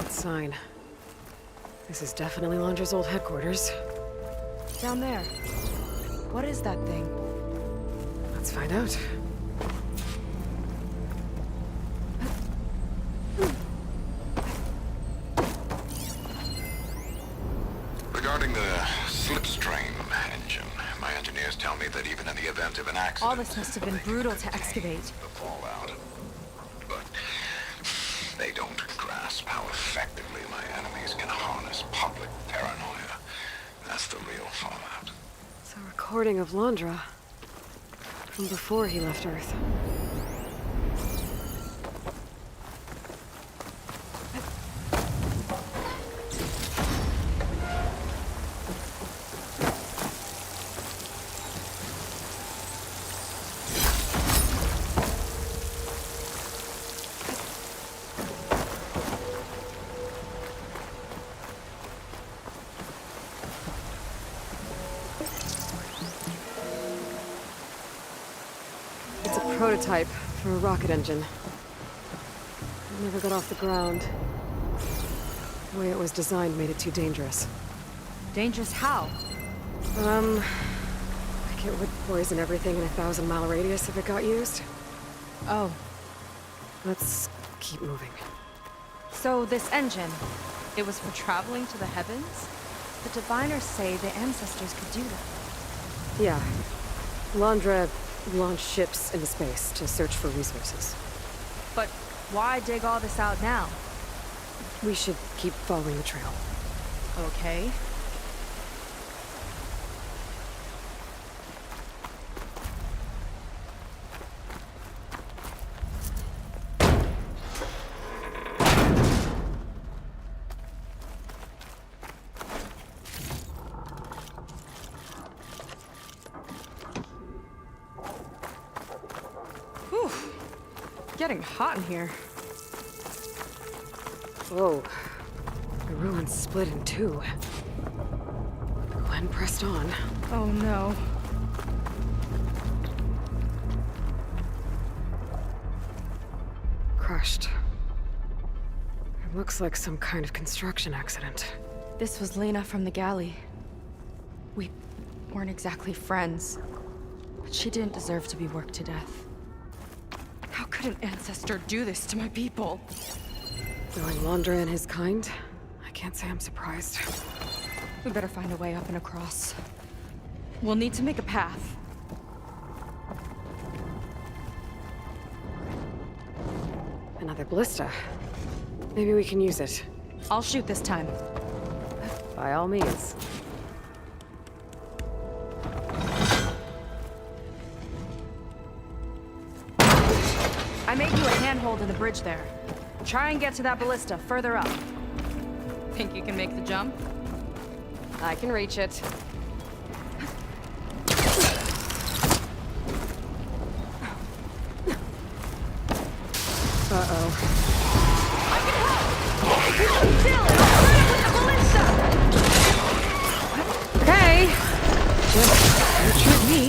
Sign. This is definitely Londra's old headquarters. Down there. What is that thing? Let's find out. Regarding the slipstream engine, my engineers tell me that even in the event of an accident... All this must have been brutal to excavate. ...the fallout. But they don't grasp how effectively my enemies can harness public paranoia. That's the real fallout. It's a recording of Londra. From before he left Earth. Prototype for a rocket engine. It never got off the ground. The way it was designed made it too dangerous. Dangerous how? Like it would poison everything in a 1,000-mile radius if it got used. Oh, Let's keep moving. so this engine, it was for traveling to the heavens? The diviners say the ancestors could do that. Yeah. Londra launched ships into space to search for resources. But why dig all this out now? We should keep following the trail. Okay. Whew. Getting hot in here. Whoa. The ruins split in two. Gwen pressed on. Oh no. Crushed. It looks like some kind of construction accident. This was Lena from the galley. We weren't exactly friends, but she didn't deserve to be worked to death. How could an ancestor do this to my people? Knowing Londra and his kind, I can't say I'm surprised. We better find a way up and across. We'll need to make a path. Another ballista. Maybe we can use it. I'll shoot this time. By all means. I made you a handhold in the bridge there. Try and get to that ballista further up. Think you can make the jump? I can reach it. Uh-oh. I can help! Keep still and I'll turn it with the ballista! Okay. Just don't shoot me.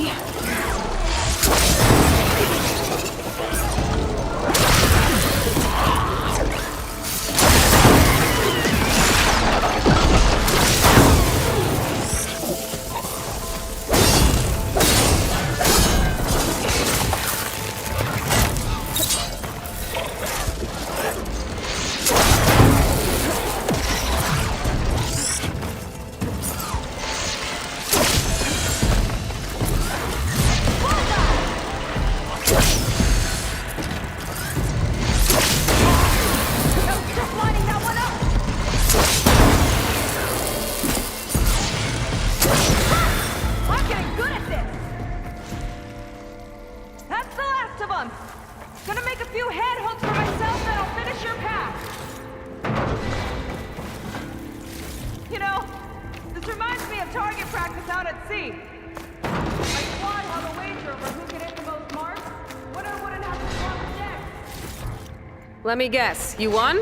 Let me guess, you won?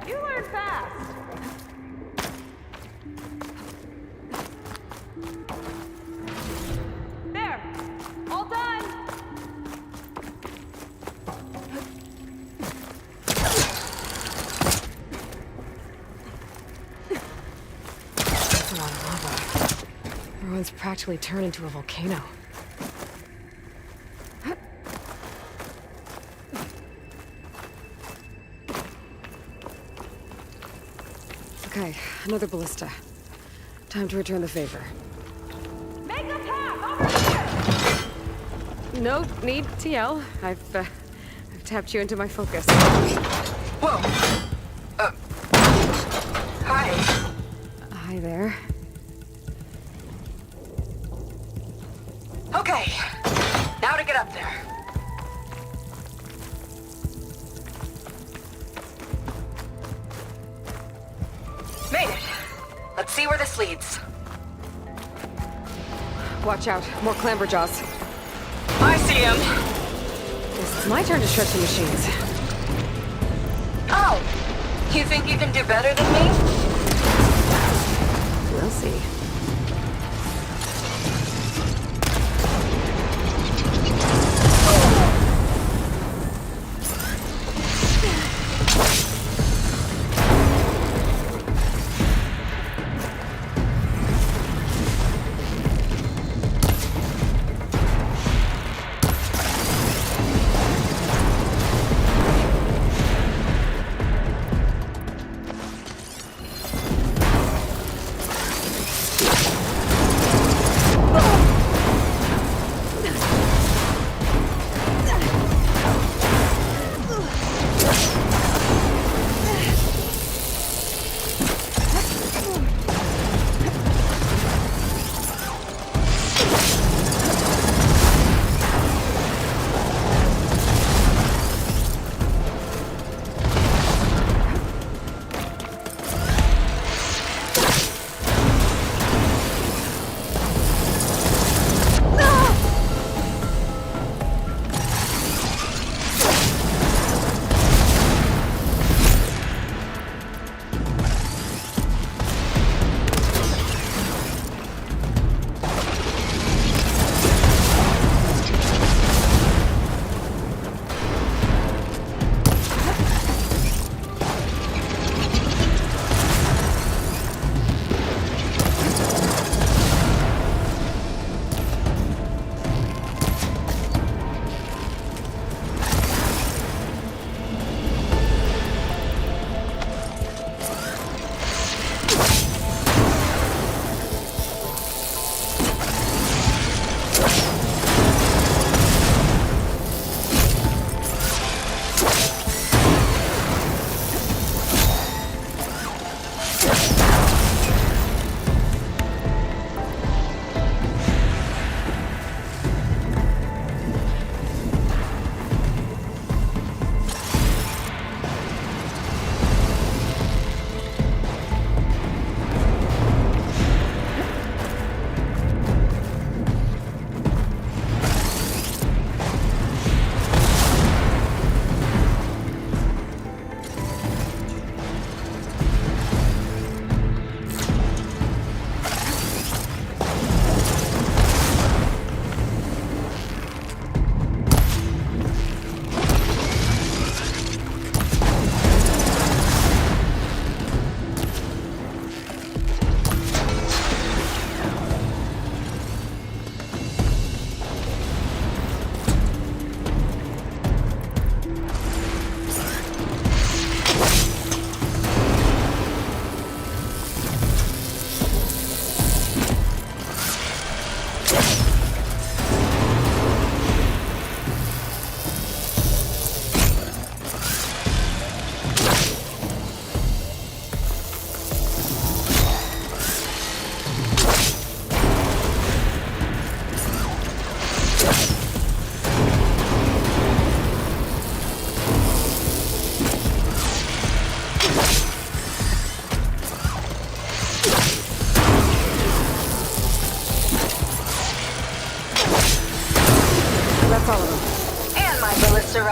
You learn fast. There. All done. That's a lot of lava. The ruins practically turned into a volcano. Okay, another ballista. Time to return the favor. Make a path over here! No need, TL. I've tapped you into my focus. Whoa. Hi. Hi there. Okay. Now to get up there. Made it. Let's see where this leads. Watch out, more clamberjaws. I see him. Guess it's my turn to shred some machines. Oh, you think you can do better than me? We'll see.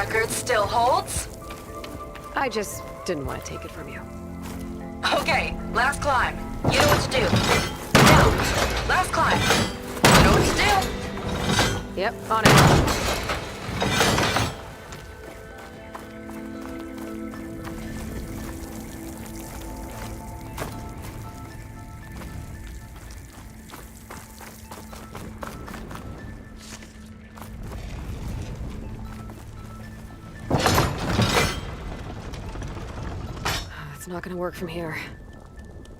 record still holds? I just didn't want to take it from you. Okay, last climb. You know what to do. Now, last climb. You know what to do. Yep, on it. It's not gonna work from here.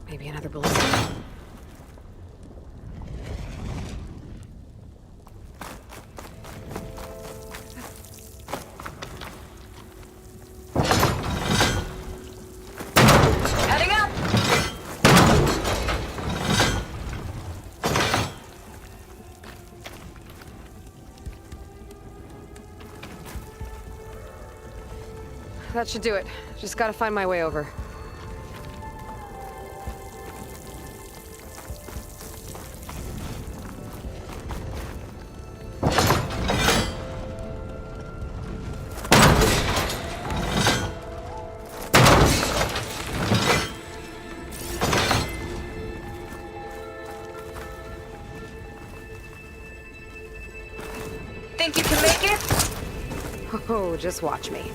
Maybe another ballista? Heading up! That should do it. Just gotta find my way over. Think you can make it? Oh, just watch me.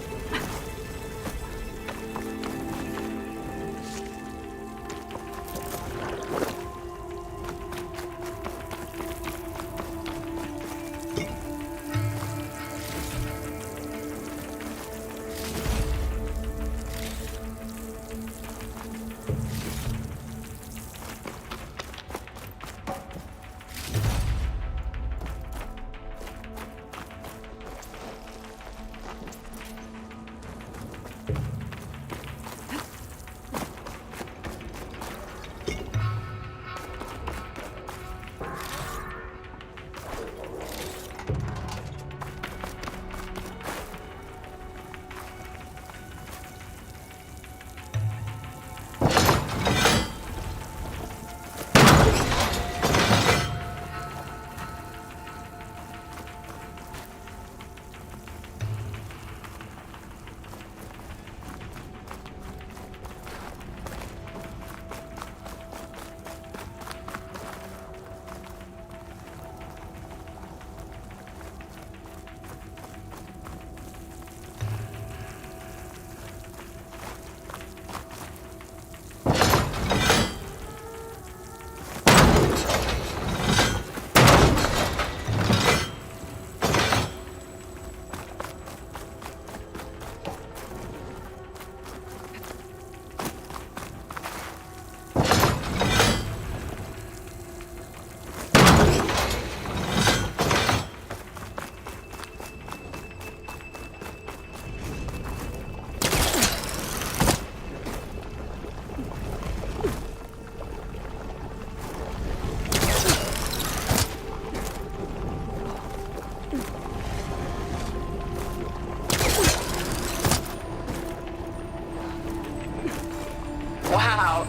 Wow,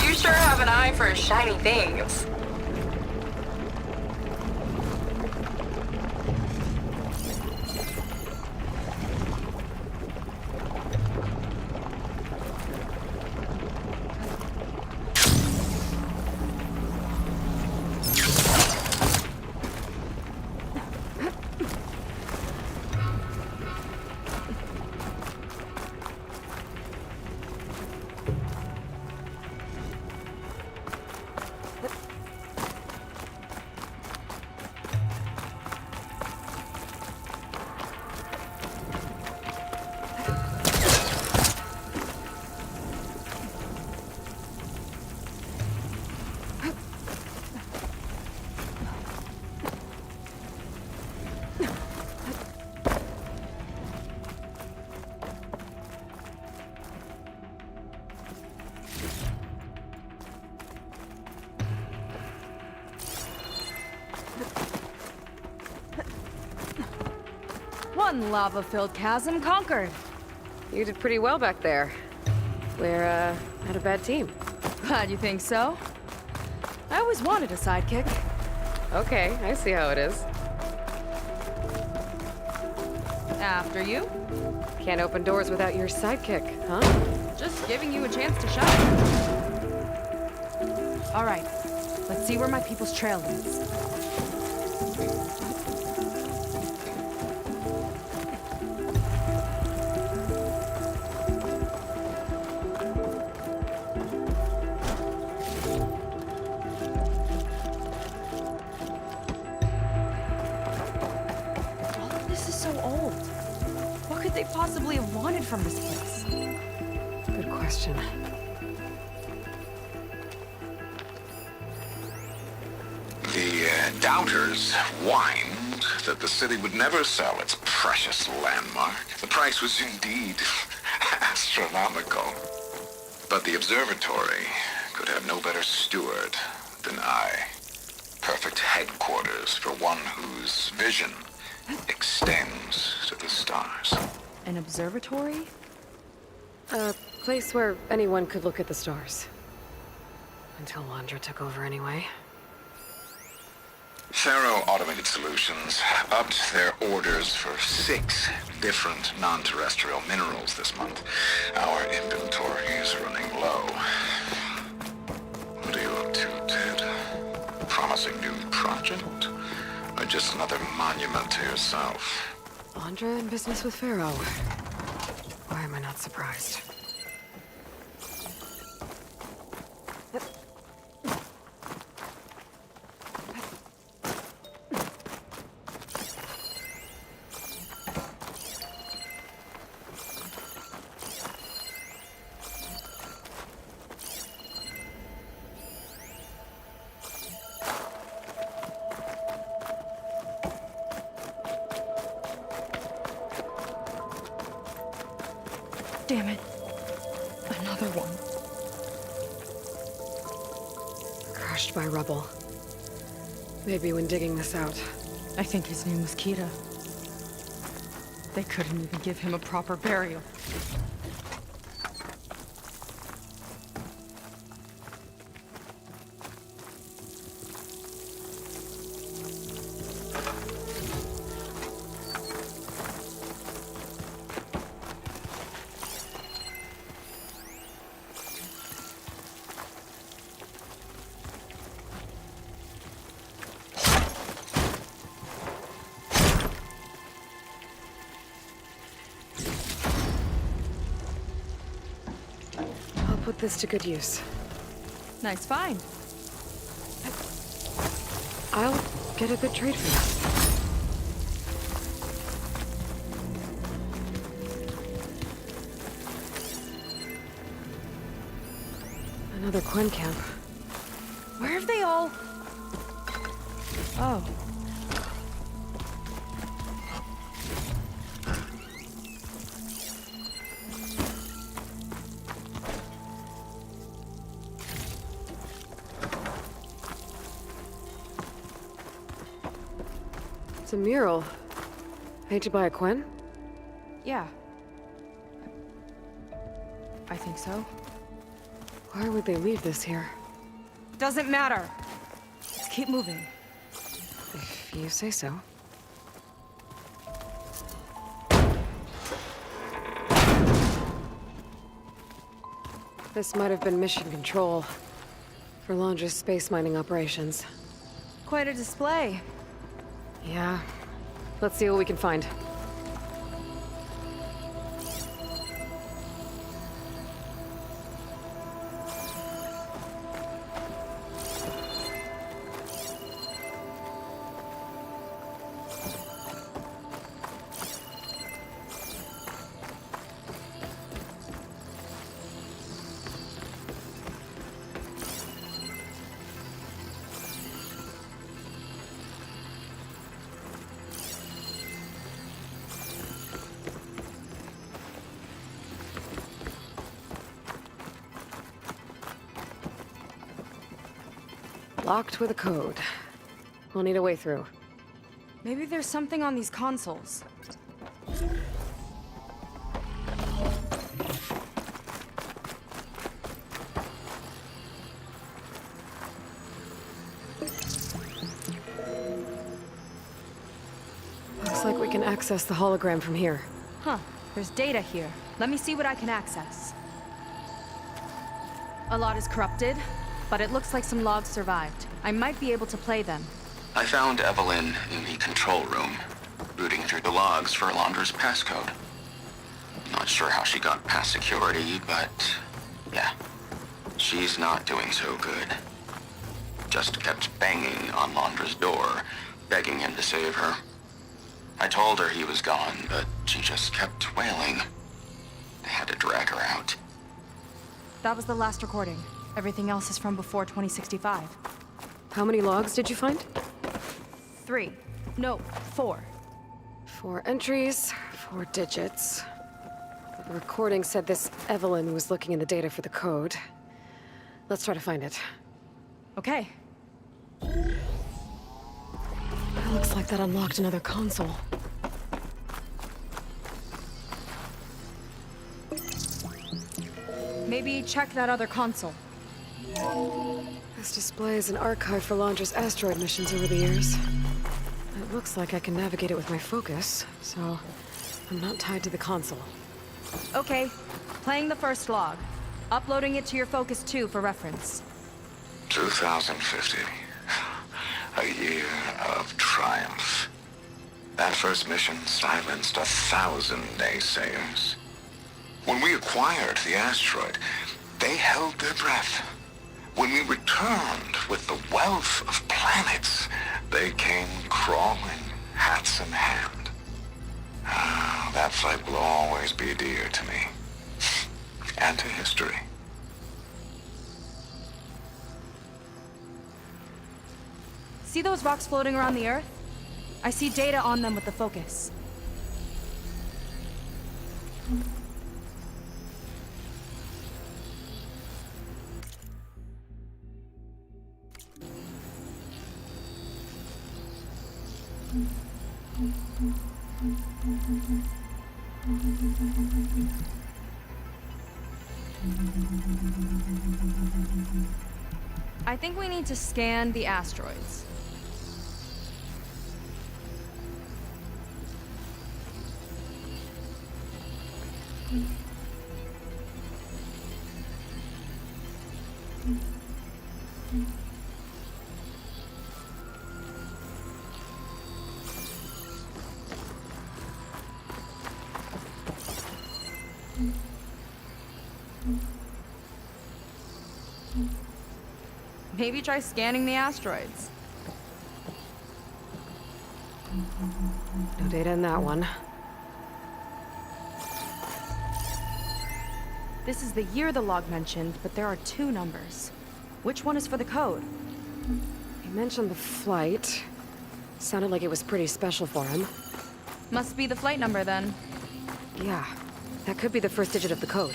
you sure have an eye for shiny things. One lava-filled chasm conquered. You did pretty well back there. We're, not a bad team. Glad you think so. I always wanted a sidekick. Okay, I see how it is. After you. Can't open doors without your sidekick, huh? Just giving you a chance to shine. All right, let's see where my people's trail leads. All of this is so old. What could they possibly have wanted from this place? Good question. The doubters whined that the city would never sell its precious landmark. The price was indeed astronomical. But the observatory could have no better steward than I. Perfect headquarters for one whose vision extends to the stars. An observatory? A place where anyone could look at the stars. Until Landra took over anyway. Faro Automated Solutions upped their orders for 6 different non-terrestrial minerals this month. Our inventory is running low. What are you up to, Ted? Promising new project? Or just another monument to yourself? Landra in business with Pharaoh. Why am I not surprised? Damn it. Another one. Crushed by rubble. Maybe when digging this out. I think his name was Kira. They couldn't even give him a proper burial. Put this to good use. Nice find. I'll get a good trade for this. Another Quen camp. Where have they all... Oh. It's a mural. Painted by a Quen? Yeah. I think so. Why would they leave this here? Doesn't matter. Let's keep moving. If you say so. This might have been mission control for Landra's space mining operations. Quite a display. Yeah. Let's see what we can find. Locked with a code. We'll need a way through. Maybe there's something on these consoles. Looks like we can access the hologram from here. Huh. There's data here. Let me see what I can access. A lot is corrupted, but it looks like some logs survived. I might be able to play them. I found Evelyn in the control room, rooting through the logs for Alondra's passcode. Not sure how she got past security, but yeah, she's not doing so good. Just kept banging on Alondra's door, begging him to save her. I told her he was gone, but she just kept wailing. I had to drag her out. That was the last recording. Everything else is from before 2065. How many logs did you find? 3. No, 4. 4 entries, 4 digits. The recording said this Evelyn was looking in the data for the code. Let's try to find it. Okay. It looks like that unlocked another console. Maybe check that other console. This displays an archive for Alondra's asteroid missions over the years. It looks like I can navigate it with my focus, so I'm not tied to the console. Okay, playing the first log. Uploading it to your Focus 2 for reference. 2050. A year of triumph. That first mission silenced 1,000 naysayers. When we acquired the asteroid, they held their breath. When we returned with the wealth of planets, they came crawling, hats in hand. That fight will always be dear to me. And to history. See those rocks floating around the Earth? I see data on them with the Focus. I think we need to scan the asteroids. Maybe try scanning the asteroids. No data in that one. This is the year the log mentioned, but there are 2 numbers. Which one is for the code? He mentioned the flight. Sounded like it was pretty special for him. Must be the flight number then. Yeah, that could be the first digit of the code.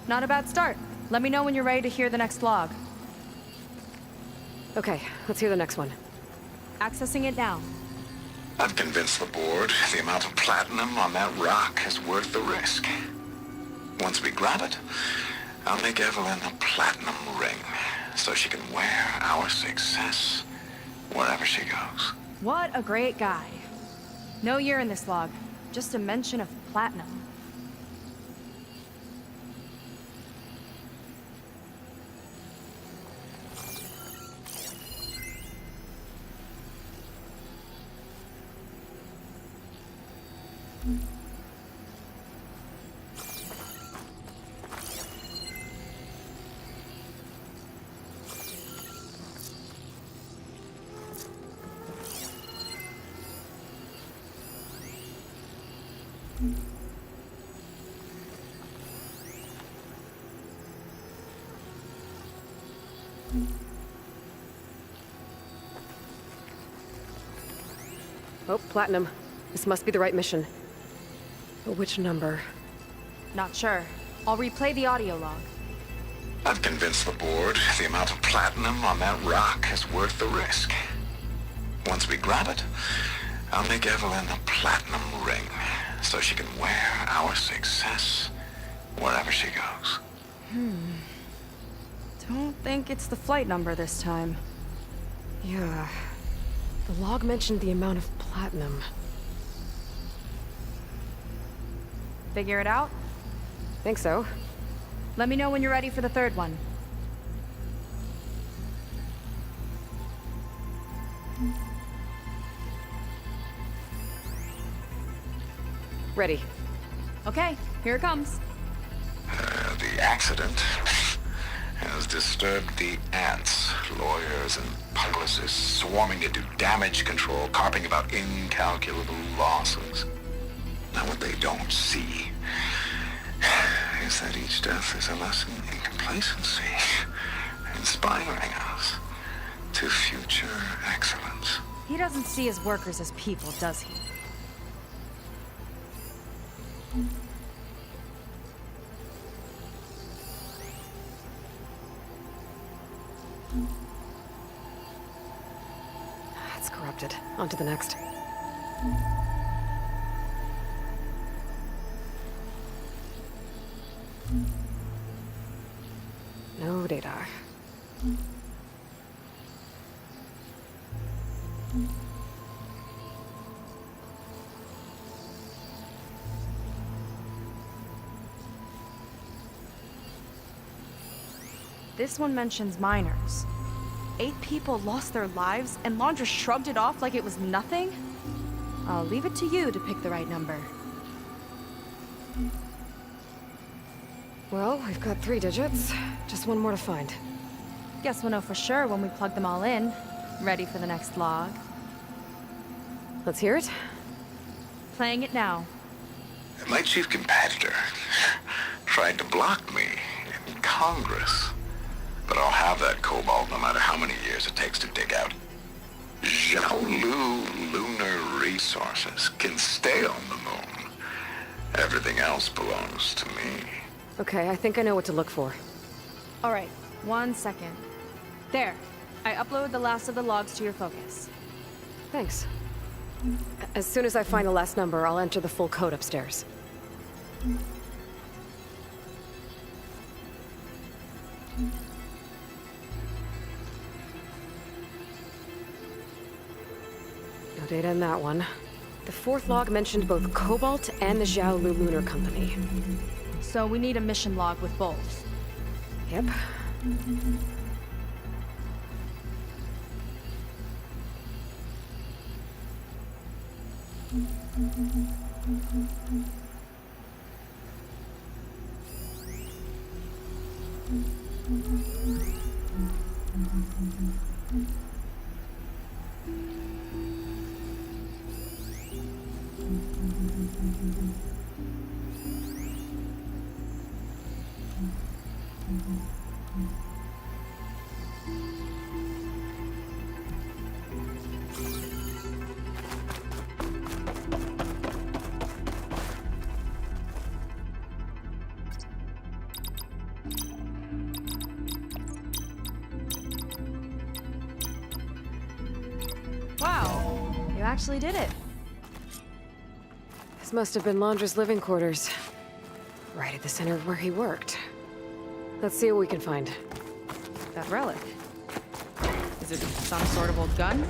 Not a bad start. Let me know when you're ready to hear the next log. Okay, let's hear the next one. Accessing it now. I've convinced the board the amount of platinum on that rock is worth the risk. Once we grab it, I'll make Evelyn a platinum ring so she can wear our success wherever she goes. What a great guy. No year in this log, just a mention of platinum. Oh, platinum. This must be the right mission. But which number? Not sure. I'll replay the audio log. I've convinced the board the amount of platinum on that rock is worth the risk. Once we grab it, I'll make Evelyn a platinum ring so she can wear our success wherever she goes. Don't think it's the flight number this time. Yeah. The log mentioned the amount of platinum. Figure it out? Think so. Let me know when you're ready for the third one. Ready. Okay, here it comes. The accident has disturbed the ants, lawyers and publicists swarming to do damage control, carping about incalculable losses. Now what they don't see is that each death is a lesson in complacency, inspiring us to future excellence. He doesn't see his workers as people, does he? It's corrupted. On to the next. No data. This one mentions miners. 8 people lost their lives, and Laundra shrugged it off like it was nothing? I'll leave it to you to pick the right number. Well, we've got 3 digits. Just one more to find. Guess we'll know for sure when we plug them all in. Ready for the next log. Let's hear it. Playing it now. My chief competitor tried to block me in Congress. But I'll have that cobalt no matter how many years it takes to dig out. Xiaolu Lunar Resources can stay on the moon. Everything else belongs to me. Okay, I think I know what to look for. All right, 1 second. There. I uploaded the last of the logs to your focus. Thanks. As soon as I find the last number, I'll enter the full code upstairs. No data in that one. The 4th log mentioned both Cobalt and the Xiaolu Lunar Company. So we need a mission log with both. Yep. Wow, you actually did it. This must have been Laundra's living quarters. Right at the center of where he worked. Let's see what we can find. That relic. Is it some sort of old gun?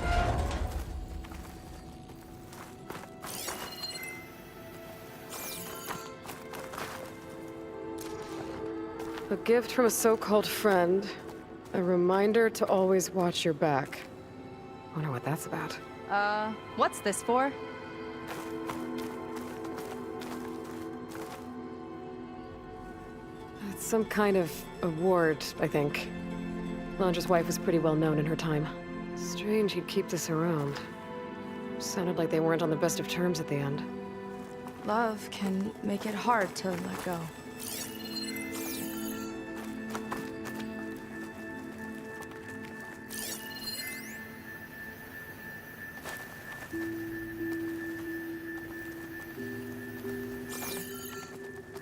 A gift from a so-called friend. A reminder to always watch your back. Wonder what that's about. What's this for? It's some kind of award, I think. Laundra's wife was pretty well known in her time. Strange he'd keep this around. Sounded like they weren't on the best of terms at the end. Love can make it hard to let go.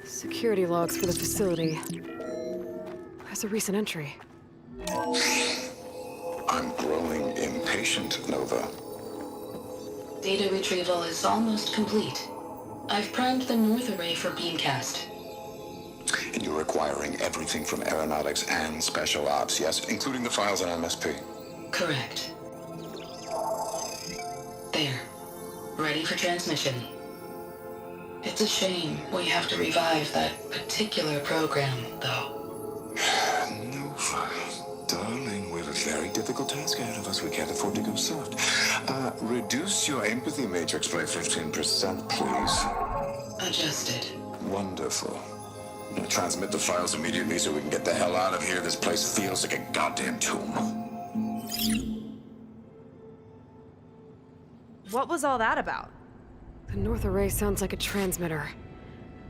Security logs for the facility. There's a recent entry. I'm growing impatient, Nova. Data retrieval is almost complete. I've primed the north array for beamcast. And you're acquiring everything from aeronautics and special ops, yes? Including the files on MSP. Correct. There. Ready for transmission. It's a shame we have to revive that particular program, though. Nova, darling, we have a very difficult task ahead of us. We can't afford to go soft. Reduce your empathy matrix by 15%, please. Adjusted. Wonderful. Now transmit the files immediately so we can get the hell out of here. This place feels like a goddamn tomb. What was all that about? The North Array sounds like a transmitter.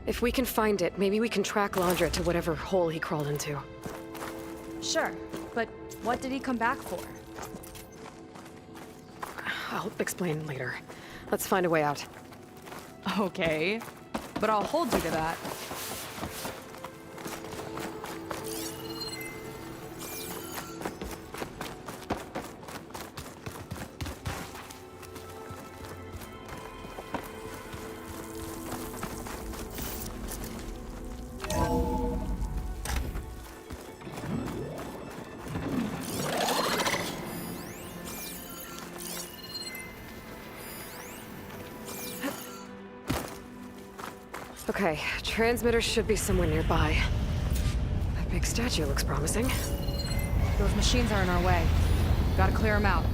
If we can find it, maybe we can track Landra to whatever hole he crawled into. Sure, but what did he come back for? I'll explain later. Let's find a way out. Okay, but I'll hold you to that. Okay, transmitter should be somewhere nearby. That big statue looks promising. Those machines are in our way. Gotta clear them out.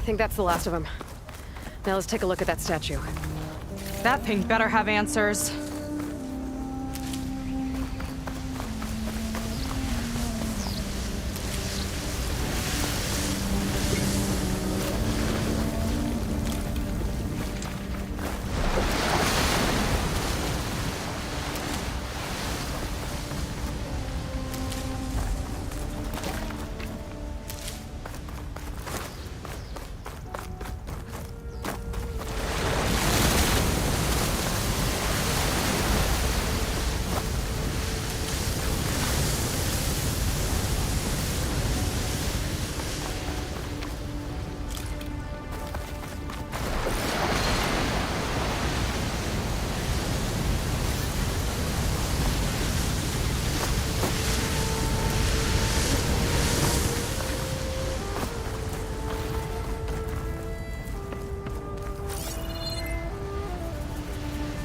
think that's the last of them. Now let's take a look at that statue. That thing better have answers.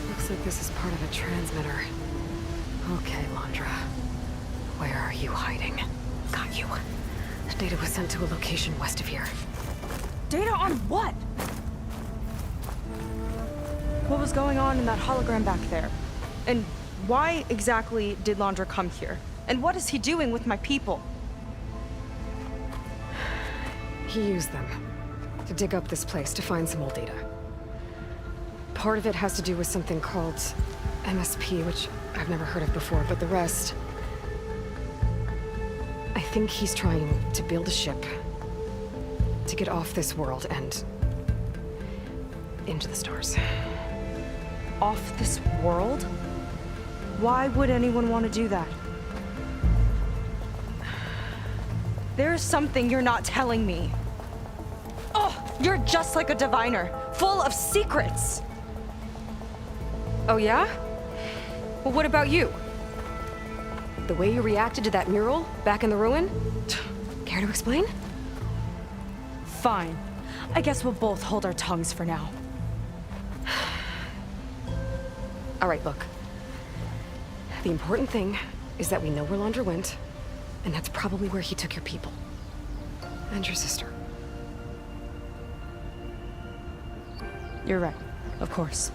Looks like this is part of a transmitter. Okay, Londra. Where are you hiding? Got you. Data was sent to a location west of here. Data on what? What was going on in that hologram back there? And why exactly did Londra come here? And what is he doing with my people? He used them to dig up this place to find some old data. Part of it has to do with something called MSP, which I've never heard of before, but the rest... I think he's trying to build a ship to get off this world and into the stars. Off this world? Why would anyone want to do that? There's something you're not telling me. Oh, you're just like a diviner, full of secrets. Oh yeah? Well, what about you? The way you reacted to that mural back in the ruin? Care to explain? Fine. I guess we'll both hold our tongues for now. All right, look. The important thing is that we know where Londra went, and that's probably where he took your people. And your sister. You're right. Of course.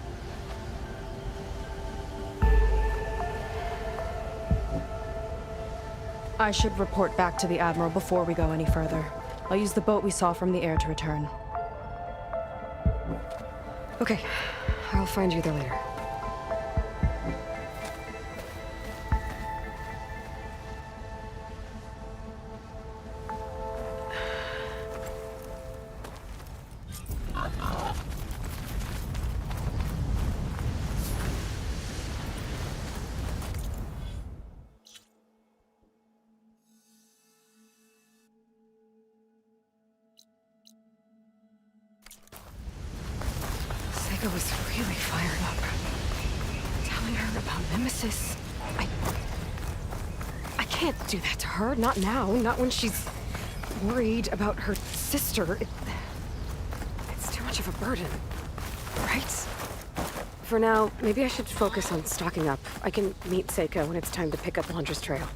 I should report back to the Admiral before we go any further. I'll use the boat we saw from the air to return. Okay. I'll find you there later. Sega was really fired up. Telling her about Nemesis. I can't do that to her. Not now. Not when she's worried about her sister. It's too much of a burden. Right? For now, maybe I should focus on stocking up. I can meet Seika when it's time to pick up Londra's trail.